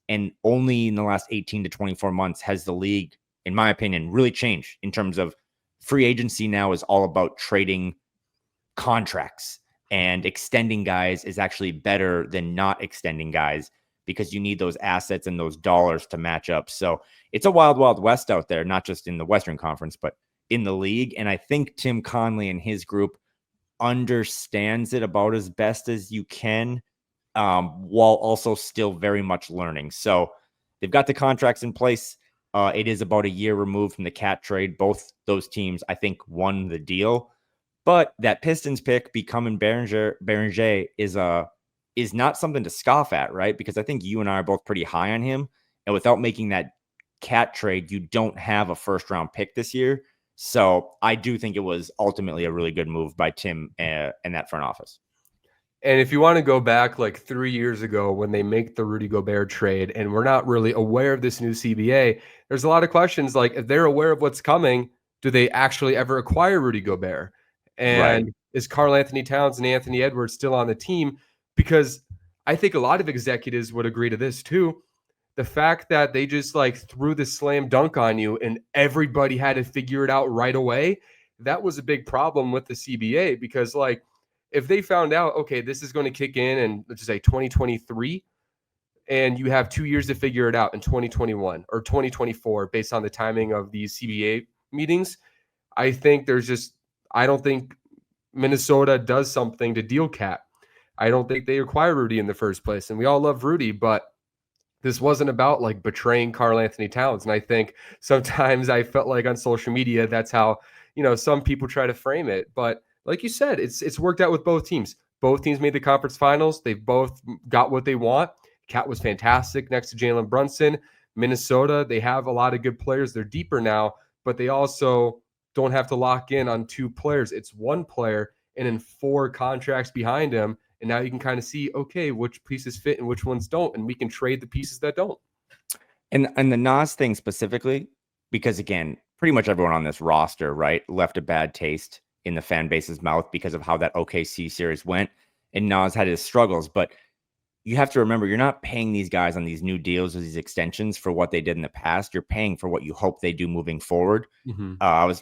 and only in the last 18 to 24 months has the league, in my opinion, really changed in terms of free agency. Now is all about trading contracts, and extending guys is actually better than not extending guys, because you need those assets and those dollars to match up. So it's a wild, wild west out there, not just in the Western Conference, but in the league. And I think Tim Connolly and his group understands it about as best as you can, while also still very much learning. So they've got the contracts in place. It is about a year removed from the KAT trade. Both those teams, I think, won the deal. But that Pistons pick becoming Berenger is not something to scoff at, right? Because I think you and I are both pretty high on him. And without making that KAT trade, you don't have a first-round pick this year. So I do think it was ultimately a really good move by Tim and that front office. And if you want to go back like 3 years ago when they make the Rudy Gobert trade and we're not really aware of this new CBA, there's a lot of questions like, if they're aware of what's coming, do they actually ever acquire Rudy Gobert? And is Karl Anthony Towns and Anthony Edwards still on the team? Because I think a lot of executives would agree to this too. The fact that they just like threw the slam dunk on you and everybody had to figure it out right away, that was a big problem with the CBA. Because like, if they found out, okay, this is going to kick in let's just say 2023, and you have 2 years to figure it out in 2021 or 2024 based on the timing of these CBA meetings, I don't think Minnesota does something to deal KAT. I don't think they acquire Rudy in the first place. And we all love Rudy, but this wasn't about like betraying Karl Anthony Towns. And I think sometimes I felt like on social media, that's how, some people try to frame it. But like you said, it's worked out with both teams. Both teams made the conference finals. They've both got what they want. KAT was fantastic next to Jalen Brunson. Minnesota, they have a lot of good players. They're deeper now, but they also don't have to lock in on two players. It's one player and then four contracts behind him. And now you can kind of see, okay, which pieces fit and which ones don't. And we can trade the pieces that don't. And the Nas thing specifically, because again, pretty much everyone on this roster, right, left a bad taste in the fan base's mouth because of how that OKC series went. And Nas had his struggles, but you have to remember, you're not paying these guys on these new deals or these extensions for what they did in the past. You're paying for what you hope they do moving forward. We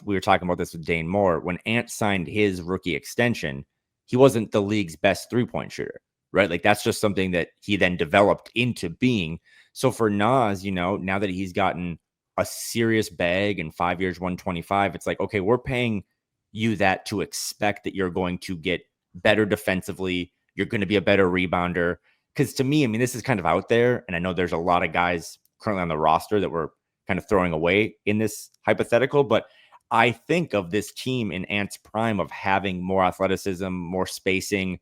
were talking about this with Dane Moore. When Ant signed his rookie extension, he wasn't the league's best 3-point shooter, right? Like that's just something that he then developed into being. So for Nas, now that he's gotten a serious bag and 5 years, 125, it's like, okay, we're paying you that to expect that you're going to get better defensively. You're going to be a better rebounder. Because to me, I mean, this is kind of out there. And I know there's a lot of guys currently on the roster that we're kind of throwing away in this hypothetical. But I think of this team in Ant's prime of having more athleticism, more spacing.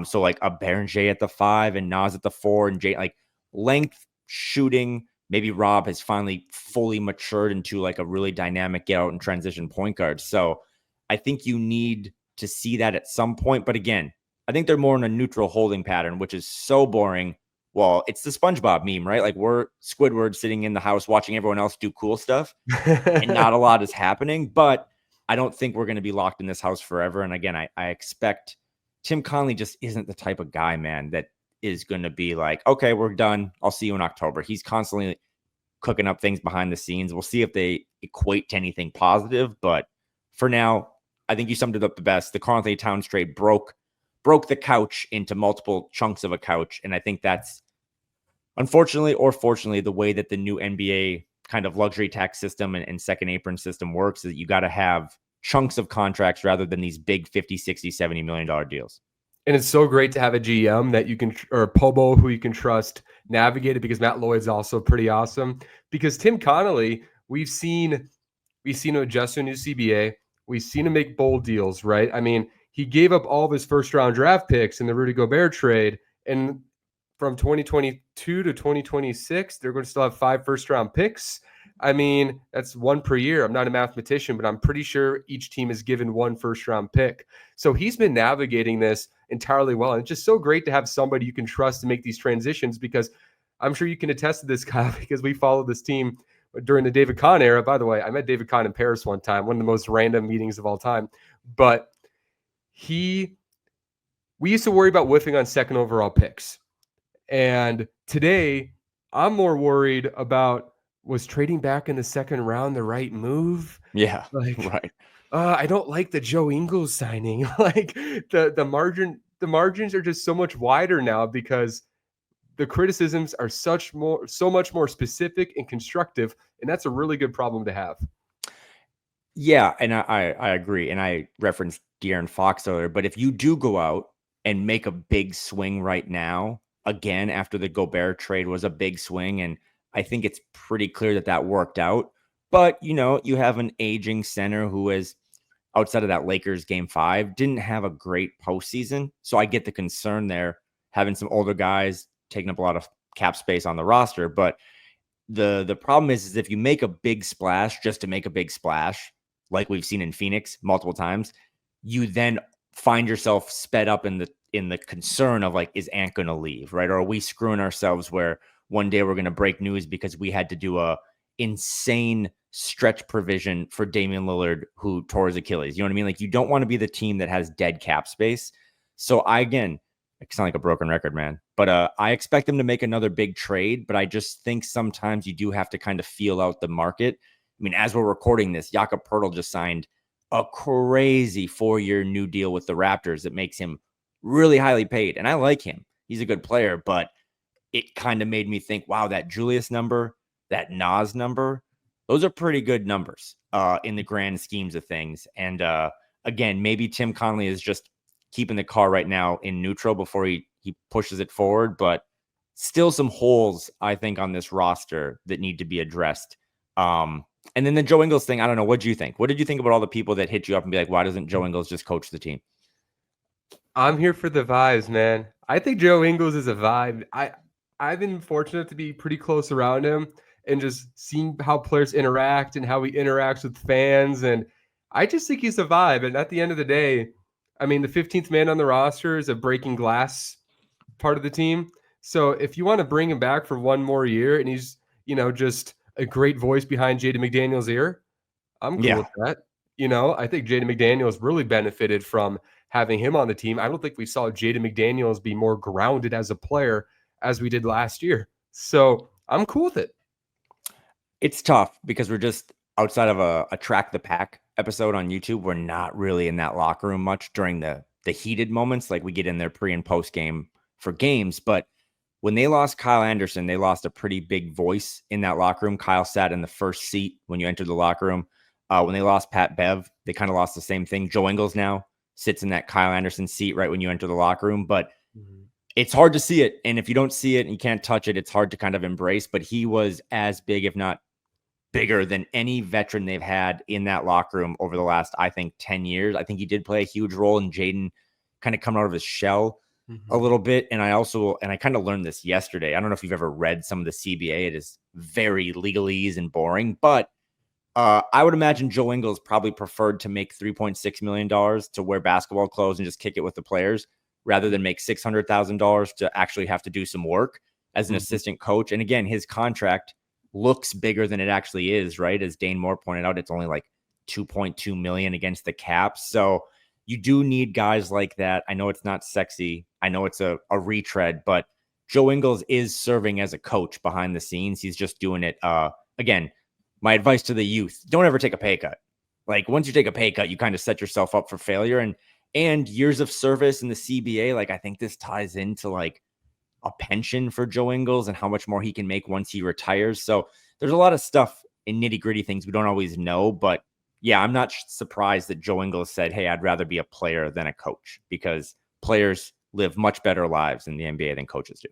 So like a Berenger at the 5 and Nas at the 4 and Jay, like length, shooting. Maybe Rob has finally fully matured into like a really dynamic get out and transition point guard. So I think you need to see that at some point. But again, I think they're more in a neutral holding pattern, which is so boring. Well, it's the SpongeBob meme, right? Like we're Squidward sitting in the house watching everyone else do cool stuff and not a lot is happening. But I don't think we're going to be locked in this house forever. And again, I expect Tim Conley just isn't the type of guy, man, that is going to be like, okay, we're done. I'll see you in October. He's constantly cooking up things behind the scenes. We'll see if they equate to anything positive. But for now, I think you summed it up the best. The Karl-Anthony Towns trade broke the couch into multiple chunks of a couch. And I think that's unfortunately or fortunately the way that the new NBA kind of luxury tax system and second apron system works, is that you got to have chunks of contracts rather than these big 50, 60, $70 million deals. And it's so great to have a GM that you can, or Pobo, who you can trust navigate it, because Matt Lloyd's also pretty awesome. Because Tim Connolly, we've seen him adjust to a new CBA. We've seen him make bold deals, right? I mean, he gave up all of his first-round draft picks in the Rudy Gobert trade, and from 2022 to 2026, they're going to still have 5 first-round picks. I mean, that's one per year. I'm not a mathematician, but I'm pretty sure each team is given 1 first-round pick. So he's been navigating this entirely well. And it's just so great to have somebody you can trust to make these transitions, because I'm sure you can attest to this, Kyle, because we followed this team during the David Kahn era. By the way, I met David Kahn in Paris one time, one of the most random meetings of all time. But we used to worry about whiffing on second overall picks. And today, I'm more worried about, was trading back in the second round the right move? Yeah, like, right. I don't like the Joe Ingles signing. Like the margins are just so much wider now, because the criticisms are so much more specific and constructive, and that's a really good problem to have. Yeah, and I agree. And I referenced De'Aaron Fox earlier, but if you do go out and make a big swing right now, again, after the Gobert trade was a big swing, and I think it's pretty clear that worked out. But, you have an aging center who is, outside of that Lakers game 5, didn't have a great postseason. So I get the concern there, having some older guys taking up a lot of cap space on the roster. But the problem is if you make a big splash just to make a big splash, like we've seen in Phoenix multiple times, you then find yourself sped up in the concern of like, is Ant going to leave, right? Or are we screwing ourselves where one day we're going to break news because we had to do a insane stretch provision for Damian Lillard, who tore his Achilles? You know what I mean? Like, you don't want to be the team that has dead cap space. So I sound like a broken record, man, but I expect them to make another big trade, but I just think sometimes you do have to kind of feel out the market. I mean, as we're recording this, Jakob Poeltl just signed a crazy 4-year new deal with the Raptors that makes him really highly paid. And I like him. He's a good player, but it kind of made me think, wow, that Julius number, that Nas number, those are pretty good numbers in the grand schemes of things. And again, maybe Tim Conley is just keeping the car right now in neutral before he pushes it forward, but still some holes, I think, on this roster that need to be addressed. And then the Joe Ingles thing, I don't know. What do you think? What did you think about all the people that hit you up and be like, why doesn't Joe Ingles just coach the team? I'm here for the vibes, man. I think Joe Ingles is a vibe. I've been fortunate to be pretty close around him and just seeing how players interact and how he interacts with fans. And I just think he's a vibe. And at the end of the day, I mean, the 15th man on the roster is a breaking glass part of the team. So if you want to bring him back for one more year and he's, just a great voice behind Jaden McDaniel's ear, I'm cool Yeah. with that. I think Jaden McDaniels really benefited from having him on the team. I don't think we saw Jaden McDaniels be more grounded as a player as we did last year. So I'm cool with it. It's tough because we're just outside of a track the pack episode on YouTube. We're not really in that locker room much during the heated moments. Like we get in there pre and post game for games. But when they lost Kyle Anderson, they lost a pretty big voice in that locker room. Kyle sat in the first seat when you entered the locker room. When they lost Pat Bev, they kind of lost the same thing. Joe Ingles now sits in that Kyle Anderson seat right when you enter the locker room. But it's hard to see it. And if you don't see it and you can't touch it, it's hard to kind of embrace. But he was as big, if not bigger, than any veteran they've had in that locker room over the last, I think, 10 years. I think he did play a huge role in Jaden kind of coming out of his shell a little bit. And I kind of learned this yesterday. I don't know if you've ever read some of the CBA. It is very legalese and boring, but I would imagine Joe Ingles probably preferred to make $3.6 million to wear basketball clothes and just kick it with the players rather than make $600,000 to actually have to do some work as an assistant coach. And again, his contract looks bigger than it actually is, right? As Dane Moore pointed out, it's only like $2.2 million against the cap. So you do need guys like that. I know it's not sexy. I know it's a retread, but Joe Ingles is serving as a coach behind the scenes. He's just doing it. Again, my advice to the youth, don't ever take a pay cut. Like once you take a pay cut, you kind of set yourself up for failure, and years of service in the CBA. Like I think this ties into like a pension for Joe Ingles and how much more he can make once he retires. So there's a lot of stuff in nitty gritty things we don't always know, but yeah, I'm not surprised that Joe Ingles said, hey, I'd rather be a player than a coach, because players live much better lives in the NBA than coaches do.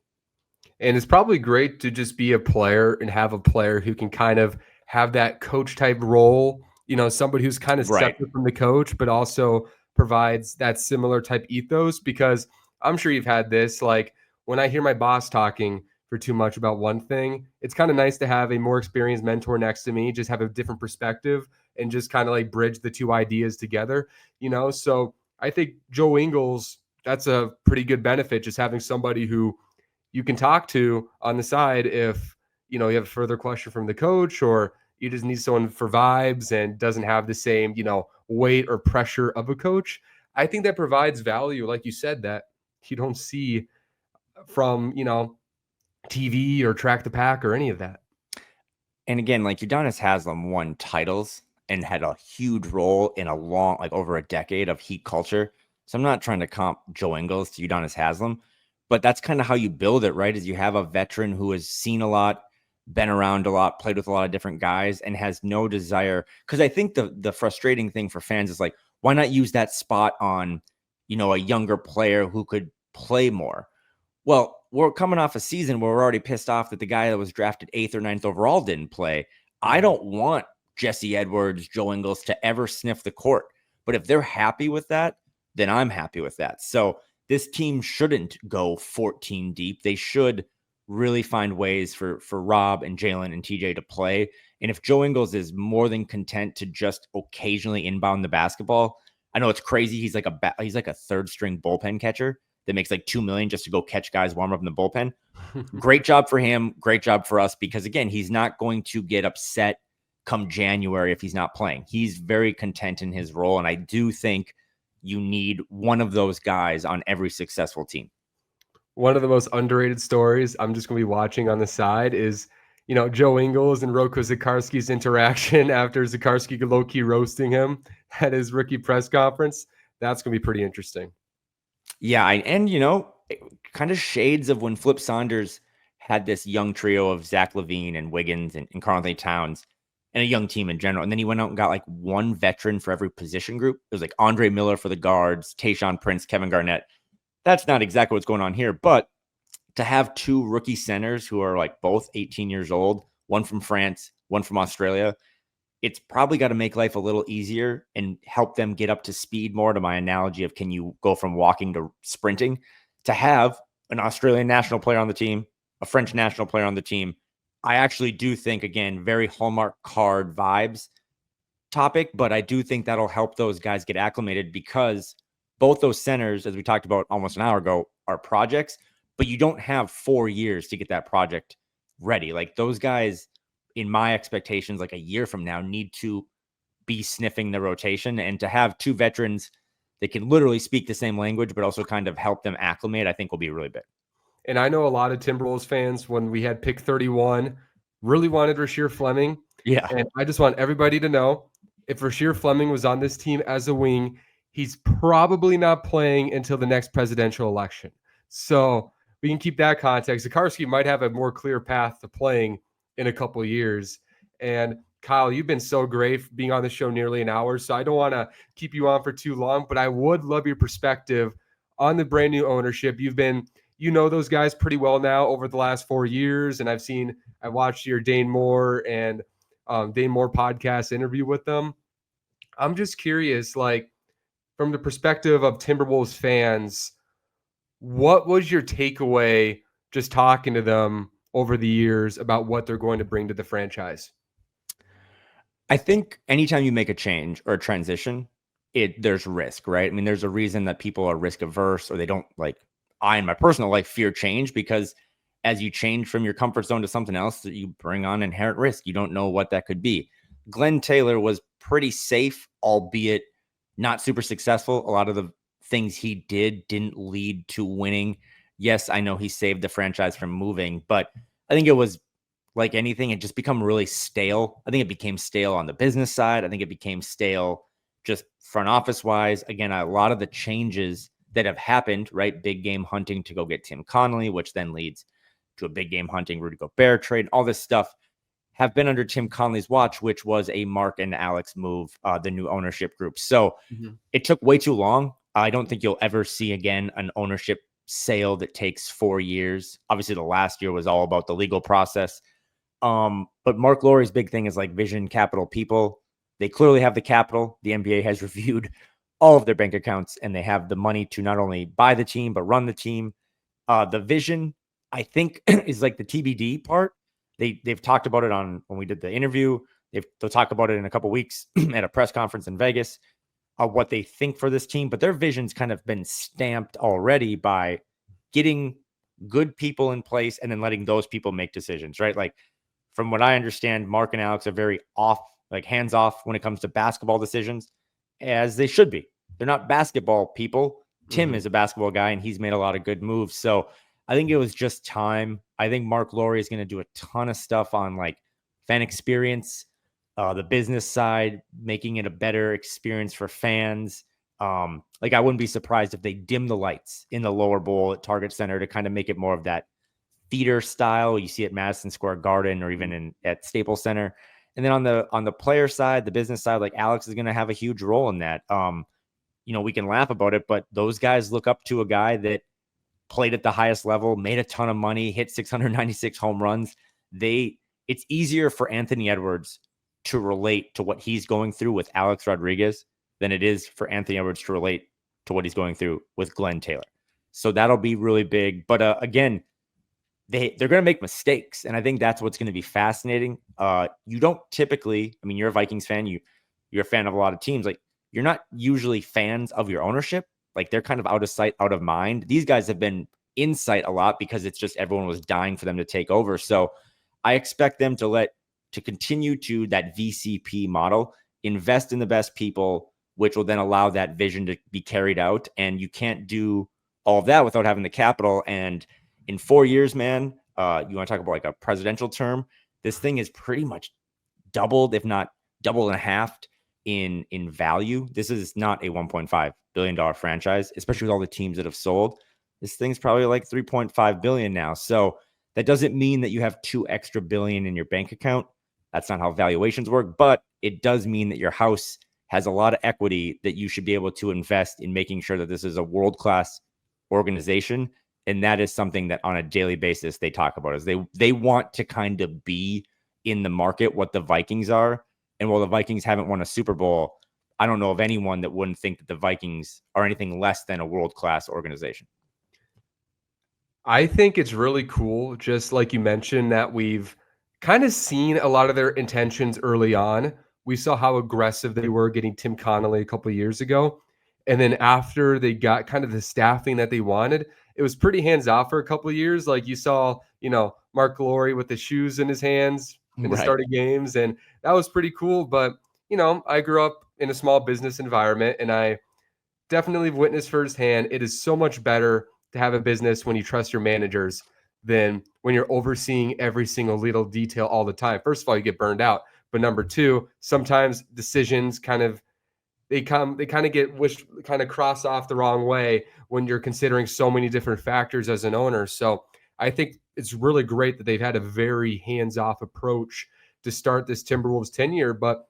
And it's probably great to just be a player and have a player who can kind of have that coach type role, somebody who's kind of separate from the coach, but also provides that similar type ethos. Because I'm sure you've had this, like when I hear my boss talking for too much about one thing, it's kind of nice to have a more experienced mentor next to me, just have a different perspective and just kind of like bridge the two ideas together, So I think Joe Ingles, that's a pretty good benefit, just having somebody who you can talk to on the side if, you have a further question from the coach, or you just need someone for vibes and doesn't have the same, weight or pressure of a coach. I think that provides value, like you said, that you don't see from, TV or Track the Pack or any of that. And again, like Udonis Haslem won titles and had a huge role in a long, like over a decade of Heat culture. So I'm not trying to comp Joe Ingles to Udonis Haslem, but that's kind of how you build it, right? Is you have a veteran who has seen a lot, been around a lot, played with a lot of different guys, and has no desire. Because I think the frustrating thing for fans is like, why not use that spot on, a younger player who could play more? Well, we're coming off a season where we're already pissed off that the guy that was drafted 8th or 9th overall didn't play. I don't want Jesse Edwards, Joe Ingles to ever sniff the court. But if they're happy with that, then I'm happy with that. So this team shouldn't go 14 deep. They should really find ways for Rob and Jalen and TJ to play. And if Joe Ingles is more than content to just occasionally inbound the basketball, I know it's crazy. He's like a third string bullpen catcher that makes like $2 million just to go catch guys, warm up in the bullpen. Great job for him. Great job for us, because again, he's not going to get upset come January if he's not playing. He's very content in his role. And I do think you need one of those guys on every successful team. One of the most underrated stories I'm just going to be watching on the side is, Joe Ingles and Roko Zakarski's interaction after Zakarski low-key roasting him at his rookie press conference. That's going to be pretty interesting. Yeah, and kind of shades of when Flip Saunders had this young trio of Zach LaVine and Wiggins and Karl-Anthony Towns and a young team in general. And then he went out and got like one veteran for every position group. It was like Andre Miller for the guards, Tayshaun Prince, Kevin Garnett. That's not exactly what's going on here, but to have two rookie centers who are like both 18 years old, one from France, one from Australia, it's probably got to make life a little easier and help them get up to speed more, to my analogy of can you go from walking to sprinting, to have an Australian national player on the team, a French national player on the team. I actually do think, again, very Hallmark card vibes topic, but I do think that'll help those guys get acclimated, because both those centers, as we talked about almost an hour ago, are projects, but you don't have 4 years to get that project ready. Like those guys, in my expectations, like a year from now, need to be sniffing the rotation, and to have two veterans that can literally speak the same language, but also kind of help them acclimate, I think will be really big. And I know a lot of Timberwolves fans, when we had pick 31, really wanted Rasheer Fleming. Yeah. And I just want everybody to know, if Rasheer Fleming was on this team as a wing, he's probably not playing until the next presidential election. So we can keep that context. Zikarsky might have a more clear path to playing in a couple of years. And Kyle, you've been so great being on the show nearly an hour, so I don't want to keep you on for too long, but I would love your perspective on the brand new ownership. You know those guys pretty well now over the last 4 years, and I watched your Dane Moore podcast interview with them. I'm just curious, like, from the perspective of Timberwolves fans, what was your takeaway just talking to them over the years about what they're going to bring to the franchise? I think anytime you make a change or a transition, there's risk, right? I mean, there's a reason that people are risk averse, or they don't, like, I, in my personal life, fear change, because as you change from your comfort zone to something else, you bring on inherent risk. You don't know what that could be. Glenn Taylor was pretty safe, albeit not super successful. A lot of the things he didn't lead to winning. Yes, I know he saved the franchise from moving, but I think it was, like anything, it just become really stale. I think it became stale on the business side. I think it became stale just front office wise. Again, a lot of the changes that have happened, right? Big game hunting to go get Tim Connolly, which then leads to a big game hunting Rudy Gobert trade. All this stuff have been under Tim Connolly's watch, which was a Mark and Alex move, the new ownership group. So It took way too long. I don't think you'll ever see again an ownership sale that takes 4 years. Obviously, the last year was all about the legal process. But Marc Lore's big thing is like vision, capital, people. They clearly have the capital. The NBA has reviewed all of their bank accounts, and they have the money to not only buy the team, but run the team. The vision, I think, is like the TBD part. They've talked about it when we did the interview. They'll talk about it in a couple weeks at a press conference in Vegas, what they think for this team. But their vision's kind of been stamped already by getting good people in place and then letting those people make decisions, right? Like, from what I understand, Mark and Alex are very hands off when it comes to basketball decisions, as they should be. They're not basketball people. Tim is a basketball guy, and he's made a lot of good moves. So I think it was just time. I think Marc Lore is going to do a ton of stuff on like fan experience, the business side, making it a better experience for fans. I wouldn't be surprised if they dim the lights in the lower bowl at Target Center to kind of make it more of that theater style you see at Madison Square Garden, or even at Staples Center. And then on the player side, the business side, like Alex is going to have a huge role in that. We can laugh about it, but those guys look up to a guy that played at the highest level, made a ton of money, hit 696 home runs. It's easier for Anthony Edwards to relate to what he's going through with Alex Rodriguez than it is for Anthony Edwards to relate to what he's going through with Glenn Taylor. So that'll be really big. But again, they're going to make mistakes. And I think that's what's going to be fascinating. You don't typically, I mean, you're a Vikings fan, you're a fan of a lot of teams. Like, you're not usually fans of your ownership. Like, they're kind of out of sight, out of mind. These guys have been in sight a lot because it's just everyone was dying for them to take over. So I expect them to continue to that VCP model, invest in the best people, which will then allow that vision to be carried out. And you can't do all of that without having the capital. And in 4 years, man, you want to talk about like a presidential term, this thing is pretty much doubled, if not double and a half in value. This is not a $1.5 billion franchise, especially with all the teams that have sold. This thing's probably like $3.5 billion now. So that doesn't mean that you have $2 extra billion in your bank account. That's not how valuations work, but it does mean that your house has a lot of equity that you should be able to invest in making sure that this is a world-class organization. And that is something that on a daily basis they talk about, is they want to kind of be in the market what the Vikings are. And while the Vikings haven't won a Super Bowl, I don't know of anyone that wouldn't think that the Vikings are anything less than a world-class organization. I think it's really cool, just like you mentioned, that we've kind of seen a lot of their intentions early on. We saw how aggressive they were getting Tim Connolly a couple of years ago. And then after they got kind of the staffing that they wanted, it was pretty hands off for a couple of years. Like you saw, Marc Lore with the shoes in his hands in the Right. starting games. And that was pretty cool. But, I grew up in a small business environment and I definitely witnessed firsthand. It is so much better to have a business when you trust your managers than when you're overseeing every single little detail all the time. First of all, you get burned out. But number two, sometimes decisions they kind of get kind of cross off the wrong way when you're considering so many different factors as an owner. So I think it's really great that they've had a very hands-off approach to start this Timberwolves tenure. But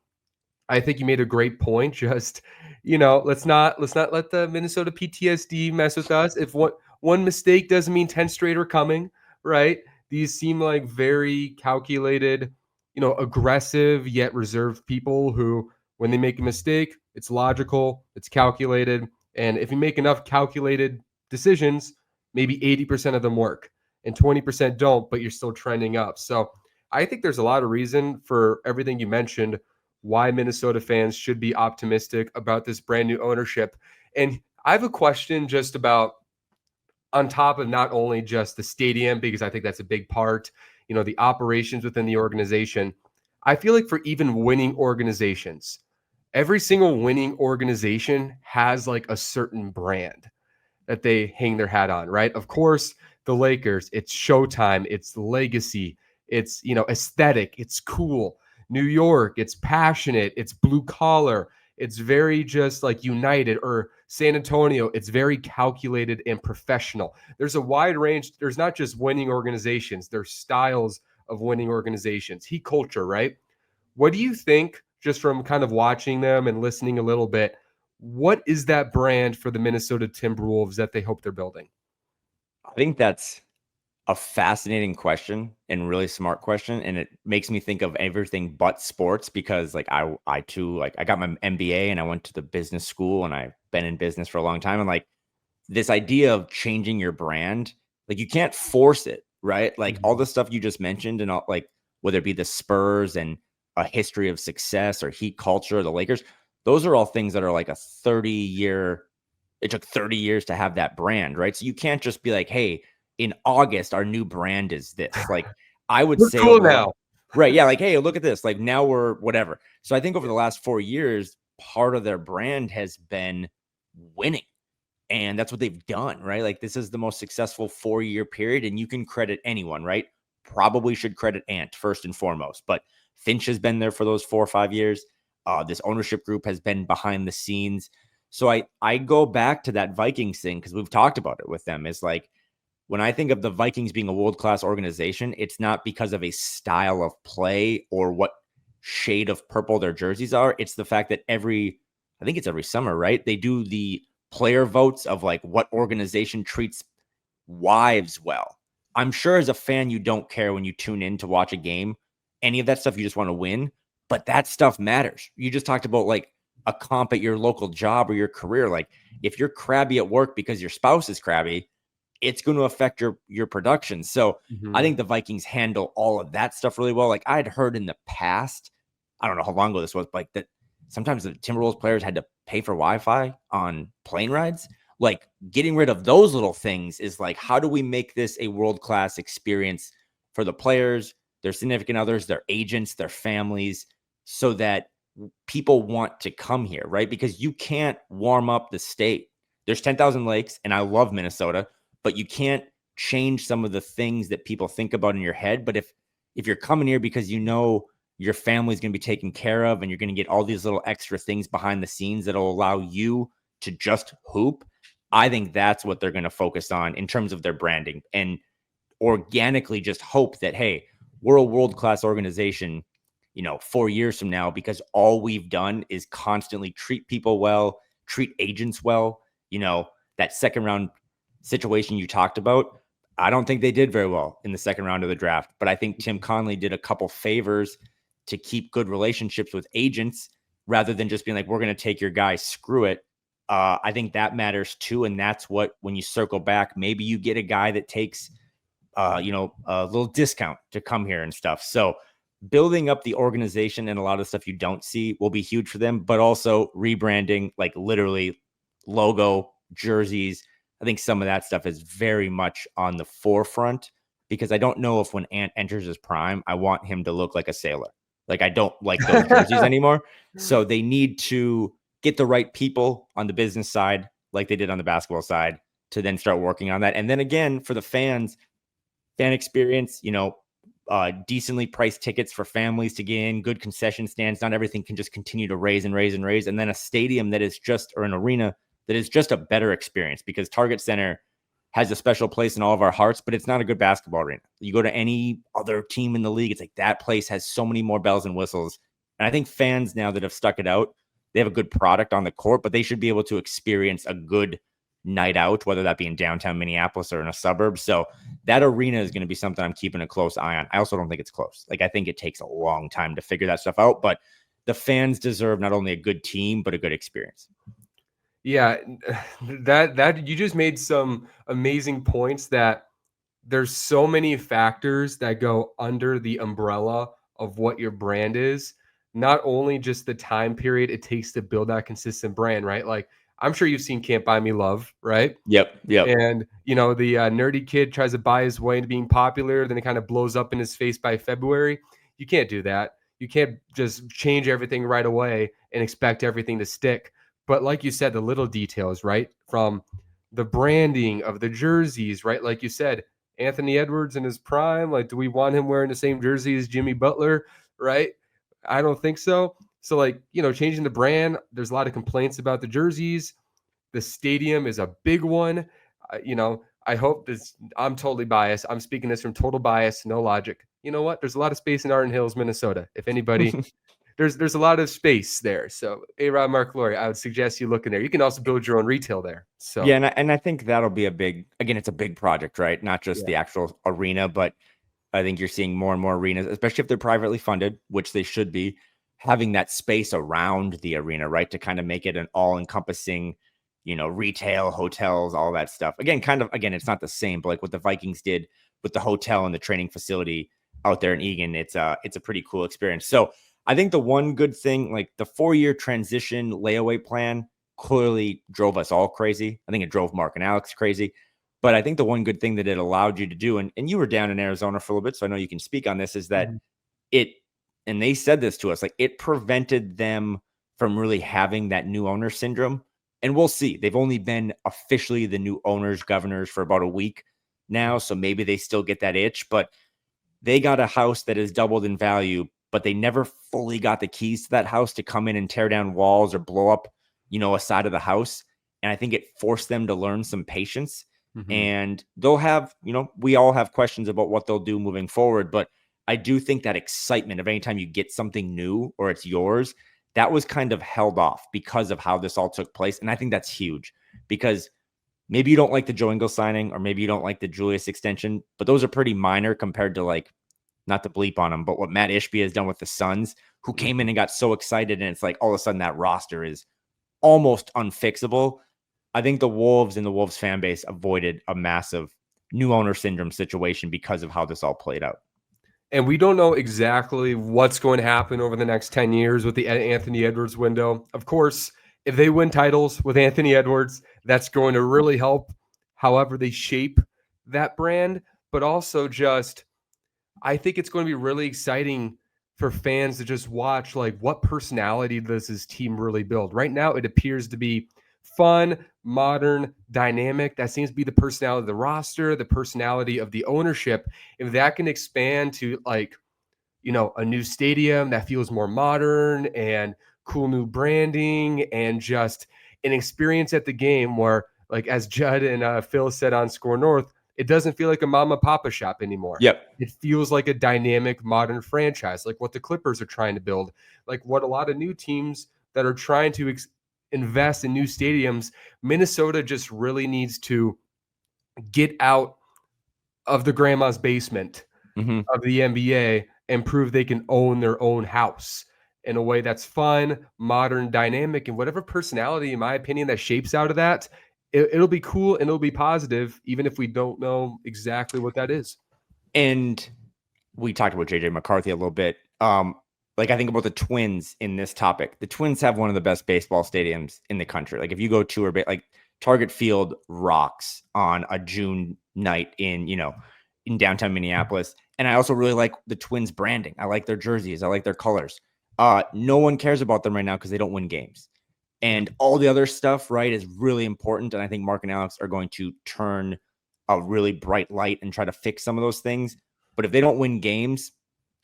I think you made a great point. Just, let's not let the Minnesota PTSD mess with us. If one mistake doesn't mean 10 straight are coming, right? These seem like very calculated, aggressive yet reserved people who, when they make a mistake, it's logical, it's calculated, and if you make enough calculated decisions, maybe 80% of them work and 20% don't, but you're still trending up. So I think there's a lot of reason for everything you mentioned why Minnesota fans should be optimistic about this brand new ownership. And I have a question just about on top of not only just the stadium, because I think that's a big part, the operations within the organization. I feel like for even winning organizations, every single winning organization has like a certain brand that they hang their hat on, right? Of course, the Lakers, it's Showtime, it's legacy, it's, aesthetic, it's cool. New York, it's passionate, it's blue collar, it's very just like united. Or San Antonio, it's very calculated and professional. There's a wide range. There's not just winning organizations, there's styles of winning organizations. Heat culture, right? What do you think, just from kind of watching them and listening a little bit, what is that brand for the Minnesota Timberwolves that they hope they're building? I think that's a fascinating question and really smart question. And it makes me think of everything but sports because like I too, like I got my MBA and I went to the business school and I've been in business for a long time. And like this idea of changing your brand, like you can't force it, right? Like all the stuff you just mentioned and all, like whether it be the Spurs and a history of success or Heat culture, or the Lakers, those are all things that are like a 30-year, it took 30 years to have that brand, right? So you can't just be like, hey, in August, our new brand is this. Like I would We're say cool over, now. right. Yeah. Like, hey, look at this. Like now we're whatever. So I think over the last 4 years, part of their brand has been winning. And that's what they've done, right? Like this is the most successful 4-year period, and you can credit anyone, right? Probably should credit Ant first and foremost, but Finch has been there for those 4 or 5 years. This ownership group has been behind the scenes. So I go back to that Vikings thing because we've talked about it with them. Is like when I think of the Vikings being a world-class organization, it's not because of a style of play or what shade of purple their jerseys are. It's the fact that I think it's every summer, right? They do the player votes of like what organization treats wives well. I'm sure as a fan, you don't care when you tune in to watch a game. Any of that stuff, you just want to win. But that stuff matters. You just talked about like a comp at your local job or your career. Like if you're crabby at work because your spouse is crabby, it's going to affect your production. So I think the Vikings handle all of that stuff really well. Like I had heard in the past, I don't know how long ago this was, but like that sometimes the Timberwolves players had to pay for Wi-Fi on plane rides. Like getting rid of those little things is like, how do we make this a world-class experience for the players, their significant others, their agents, their families, so that people want to come here, right? Because you can't warm up the state. There's 10,000 lakes, and I love Minnesota, but you can't change some of the things that people think about in your head. But if you're coming here because you know your family's going to be taken care of and you're going to get all these little extra things behind the scenes that'll allow you to just hoop, I think that's what they're going to focus on in terms of their branding and organically just hope that, hey, we're a world-class organization, 4 years from now, because all we've done is constantly treat people well, treat agents well. That second round situation you talked about, I don't think they did very well in the second round of the draft, but I think Tim Conley did a couple favors to keep good relationships with agents rather than just being like, we're going to take your guy, screw it. I think that matters too. And that's what, when you circle back, maybe you get a guy that takes, a little discount to come here and stuff. So building up the organization and a lot of stuff you don't see will be huge for them, but also rebranding, like literally logo, jerseys. I think some of that stuff is very much on the forefront, because I don't know if when Ant enters his prime, I want him to look like a sailor. Like, I don't like those jerseys anymore. So they need to get the right people on the business side, like they did on the basketball side, to then start working on that. And then again, for the fans, fan experience, decently priced tickets for families to get in, good concession stands. Not everything can just continue to raise and raise and raise. And then a stadium that is just, or an arena that is just a better experience, because Target Center has a special place in all of our hearts, but it's not a good basketball arena. You go to any other team in the league, it's like that place has so many more bells and whistles. And I think fans now that have stuck it out, they have a good product on the court, but they should be able to experience a good night out, whether that be in downtown Minneapolis or in a suburb. So that arena is going to be something I'm keeping a close eye on. I also don't think it's close. Like, I think it takes a long time to figure that stuff out, but the fans deserve not only a good team, but a good experience. Yeah, that you just made some amazing points, that there's so many factors that go under the umbrella of what your brand is. Not only just the time period it takes to build that consistent brand, right? Like, I'm sure you've seen Can't Buy Me Love, right? Yep. And, the nerdy kid tries to buy his way into being popular, then it kind of blows up in his face by February. You can't do that. You can't just change everything right away and expect everything to stick. But like you said, the little details, right? From the branding of the jerseys, right? Like you said, Anthony Edwards in his prime, like, do we want him wearing the same jersey as Jimmy Butler, right? I don't think so. So, like, changing the brand, there's a lot of complaints about the jerseys. The stadium is a big one. I hope this, I'm totally biased. I'm speaking this from total bias, no logic. You know what? There's a lot of space in Arden Hills, Minnesota. If anybody, there's a lot of space there. So A-Rod, Marc Lore, I would suggest you look in there. You can also build your own retail there. So yeah, and I think that'll be it's a big project, right? Not just the actual arena, but I think you're seeing more and more arenas, especially if they're privately funded, which they should be, having that space around the arena, right? To kind of make it an all-encompassing, retail, hotels, all that stuff. Again, it's not the same, but like what the Vikings did with the hotel and the training facility out there in Eagan, it's a pretty cool experience. So I think the one good thing, like the 4-year transition layaway plan, clearly drove us all crazy. I think it drove Mark and Alex crazy. But I think the one good thing that it allowed you to do, and you were down in Arizona for a little bit, so I know you can speak on this, is that and they said this to us, like, it prevented them from really having that new owner syndrome. And we'll see. They've only been officially the new owners, governors for about a week now, so maybe they still get that itch, but they got a house that has doubled in value, but they never fully got the keys to that house to come in and tear down walls or blow up, a side of the house. And I think it forced them to learn some patience. And they'll have, we all have questions about what they'll do moving forward. But I do think that excitement of anytime you get something new or it's yours, that was kind of held off because of how this all took place. And I think that's huge, because maybe you don't like the Joe Ingles signing, or maybe you don't like the Julius extension, but those are pretty minor compared to, like, not to bleep on them, but what Matt Ishbia has done with the Suns, who came in and got so excited. And it's like, all of a sudden that roster is almost unfixable. I think the Wolves and the Wolves fan base avoided a massive new owner syndrome situation because of how this all played out. And we don't know exactly what's going to happen over the next 10 years with the Anthony Edwards window. Of course, if they win titles with Anthony Edwards, that's going to really help however they shape that brand. But also just, I think it's going to be really exciting for fans to just watch, like, what personality does this team really build? Right now, it appears to be fun, modern, dynamic. That seems to be the personality of the roster, the personality of the ownership. If that can expand to, like, a new stadium that feels more modern and cool new branding and just an experience at the game where, like, as Judd and Phil said on SKOR North, it doesn't feel like a mama papa shop anymore. Yep. It feels like a dynamic modern franchise, like what the Clippers are trying to build, like what a lot of new teams that are trying to invest in new stadiums. Minnesota just really needs to get out of the grandma's basement of the NBA and prove they can own their own house in a way that's fun, modern, dynamic, and whatever personality, in my opinion, that shapes out of that, it'll be cool and it'll be positive, even if we don't know exactly what that is. And we talked about JJ McCarthy a little bit. Like I think about the Twins in this topic. The Twins have one of the best baseball stadiums in the country. Like if you go to like Target Field rocks on a June night in downtown Minneapolis. And I also really like the Twins branding. I like their jerseys. I like their colors. No one cares about them right now because they don't win games. And all the other stuff, right, is really important. And I think Mark and Alex are going to turn a really bright light and try to fix some of those things. But if they don't win games,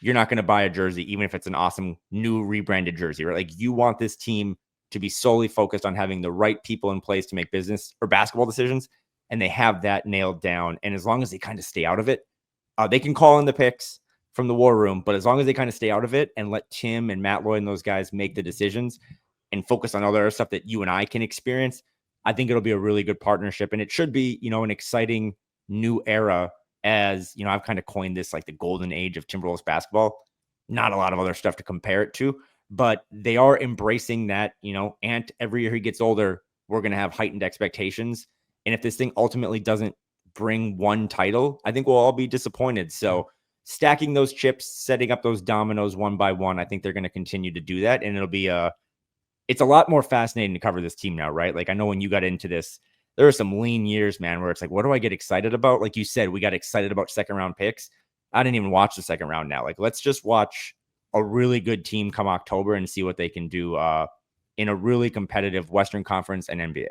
you're not going to buy a jersey, even if it's an awesome new rebranded jersey, right? Like you want this team to be solely focused on having the right people in place to make business or basketball decisions. And they have that nailed down. And as long as they kind of stay out of it, they can call in the picks from the war room, but as long as they kind of stay out of it and let Tim and Matt Lloyd and those guys make the decisions and focus on other stuff that you and I can experience, I think it'll be a really good partnership. And it should be, an exciting new era. As I've kind of coined this like the golden age of Timberwolves basketball. Not a lot of other stuff to compare it to, but they are embracing that, Ant, every year he gets older, we're going to have heightened expectations. And if this thing ultimately doesn't bring one title, I think we'll all be disappointed. So stacking those chips, setting up those dominoes one by one, I think they're going to continue to do that. And it's a lot more fascinating to cover this team now, right? Like I know when you got into this, there are some lean years, man, where it's like, what do I get excited about? Like you said, we got excited about second round picks. I didn't even watch the second round now. Like, let's just watch a really good team come October and see what they can do in a really competitive Western Conference and NBA.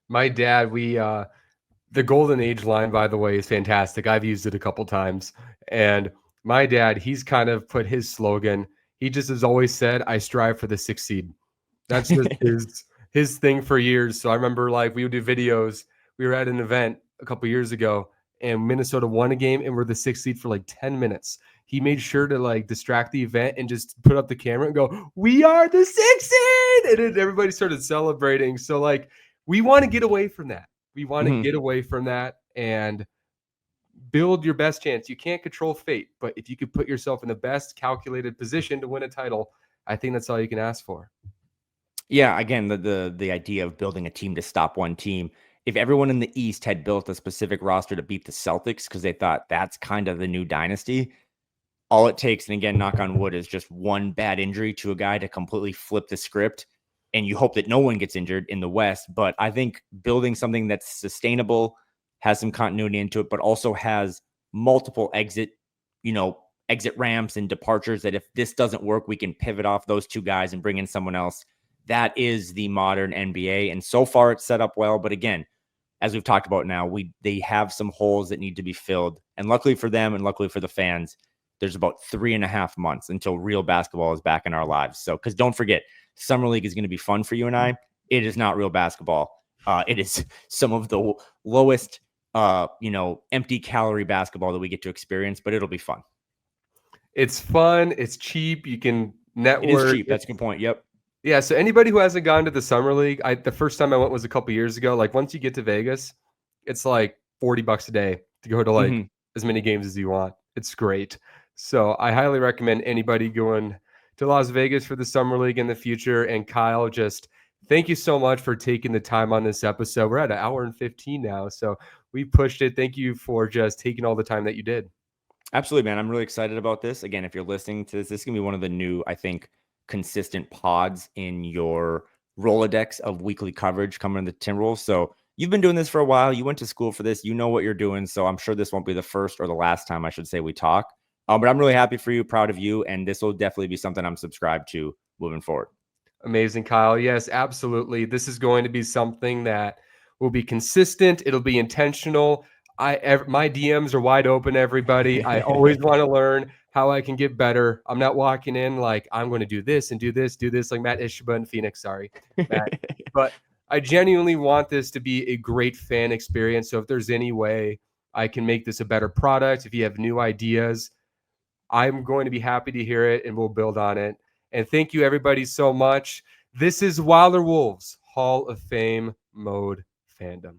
My dad, the Golden Age line, by the way, is fantastic. I've used it a couple times. And my dad, he's kind of put his slogan. He just has always said, I strive for the 6th seed. That's just his thing for years. So I remember like we would do videos. We were at an event a couple years ago and Minnesota won a game and we're the 6th seed for like 10 minutes. He made sure to like distract the event and just put up the camera and go, we are the 6th seed. And then everybody started celebrating. So like, we want to get away from that. We want to get away from that and build your best chance. You can't control fate, but if you could put yourself in the best calculated position to win a title, I think that's all you can ask for. Yeah, again, the idea of building a team to stop one team. If everyone in the East had built a specific roster to beat the Celtics because they thought that's kind of the new dynasty, all it takes, and again, knock on wood, is just one bad injury to a guy to completely flip the script. And you hope that no one gets injured in the West. But I think building something that's sustainable, has some continuity into it, but also has multiple exit ramps and departures, that if this doesn't work, we can pivot off those two guys and bring in someone else. That is the modern NBA. And so far it's set up well. But again, as we've talked about now, they have some holes that need to be filled. And luckily for them and luckily for the fans, there's about 3.5 months until real basketball is back in our lives. So, because don't forget, Summer League is going to be fun for you and I. It is not real basketball. It is some of the lowest, empty calorie basketball that we get to experience, but it'll be fun. It's fun. It's cheap. You can network. It is cheap. That's a good point. Yep. Yeah. So anybody who hasn't gone to the Summer League, the first time I went was a couple years ago. Like once you get to Vegas, it's like $40 a day to go to like as many games as you want. It's great. So I highly recommend anybody going to Las Vegas for the Summer League in the future. And Kyle, just thank you so much for taking the time on this episode. We're at 1 hour and 15 now, so we pushed it. Thank you for just taking all the time that you did. Absolutely, man. I'm really excited about this. Again, if you're listening to this, this is going to be one of the new, I think, consistent pods in your Rolodex of weekly coverage coming to the Timberwolves. So you've been doing this for a while. You went to school for this. You know what you're doing. So I'm sure this won't be the first or the last time, I should say, we talk. But I'm really happy for you, proud of you. And this will definitely be something I'm subscribed to moving forward. Amazing, Kyle. Yes, absolutely. This is going to be something that will be consistent. It'll be intentional. My DMs are wide open, everybody. I always want to learn how I can get better. I'm not walking in like I'm going to do this and do this like Matt Ishba in Phoenix. Sorry, Matt. But I genuinely want this to be a great fan experience. So if there's any way I can make this a better product, if you have new ideas, I'm going to be happy to hear it and we'll build on it. And thank you, everybody, so much. This is Wilder Wolves Hall of Fame Mode Fandom.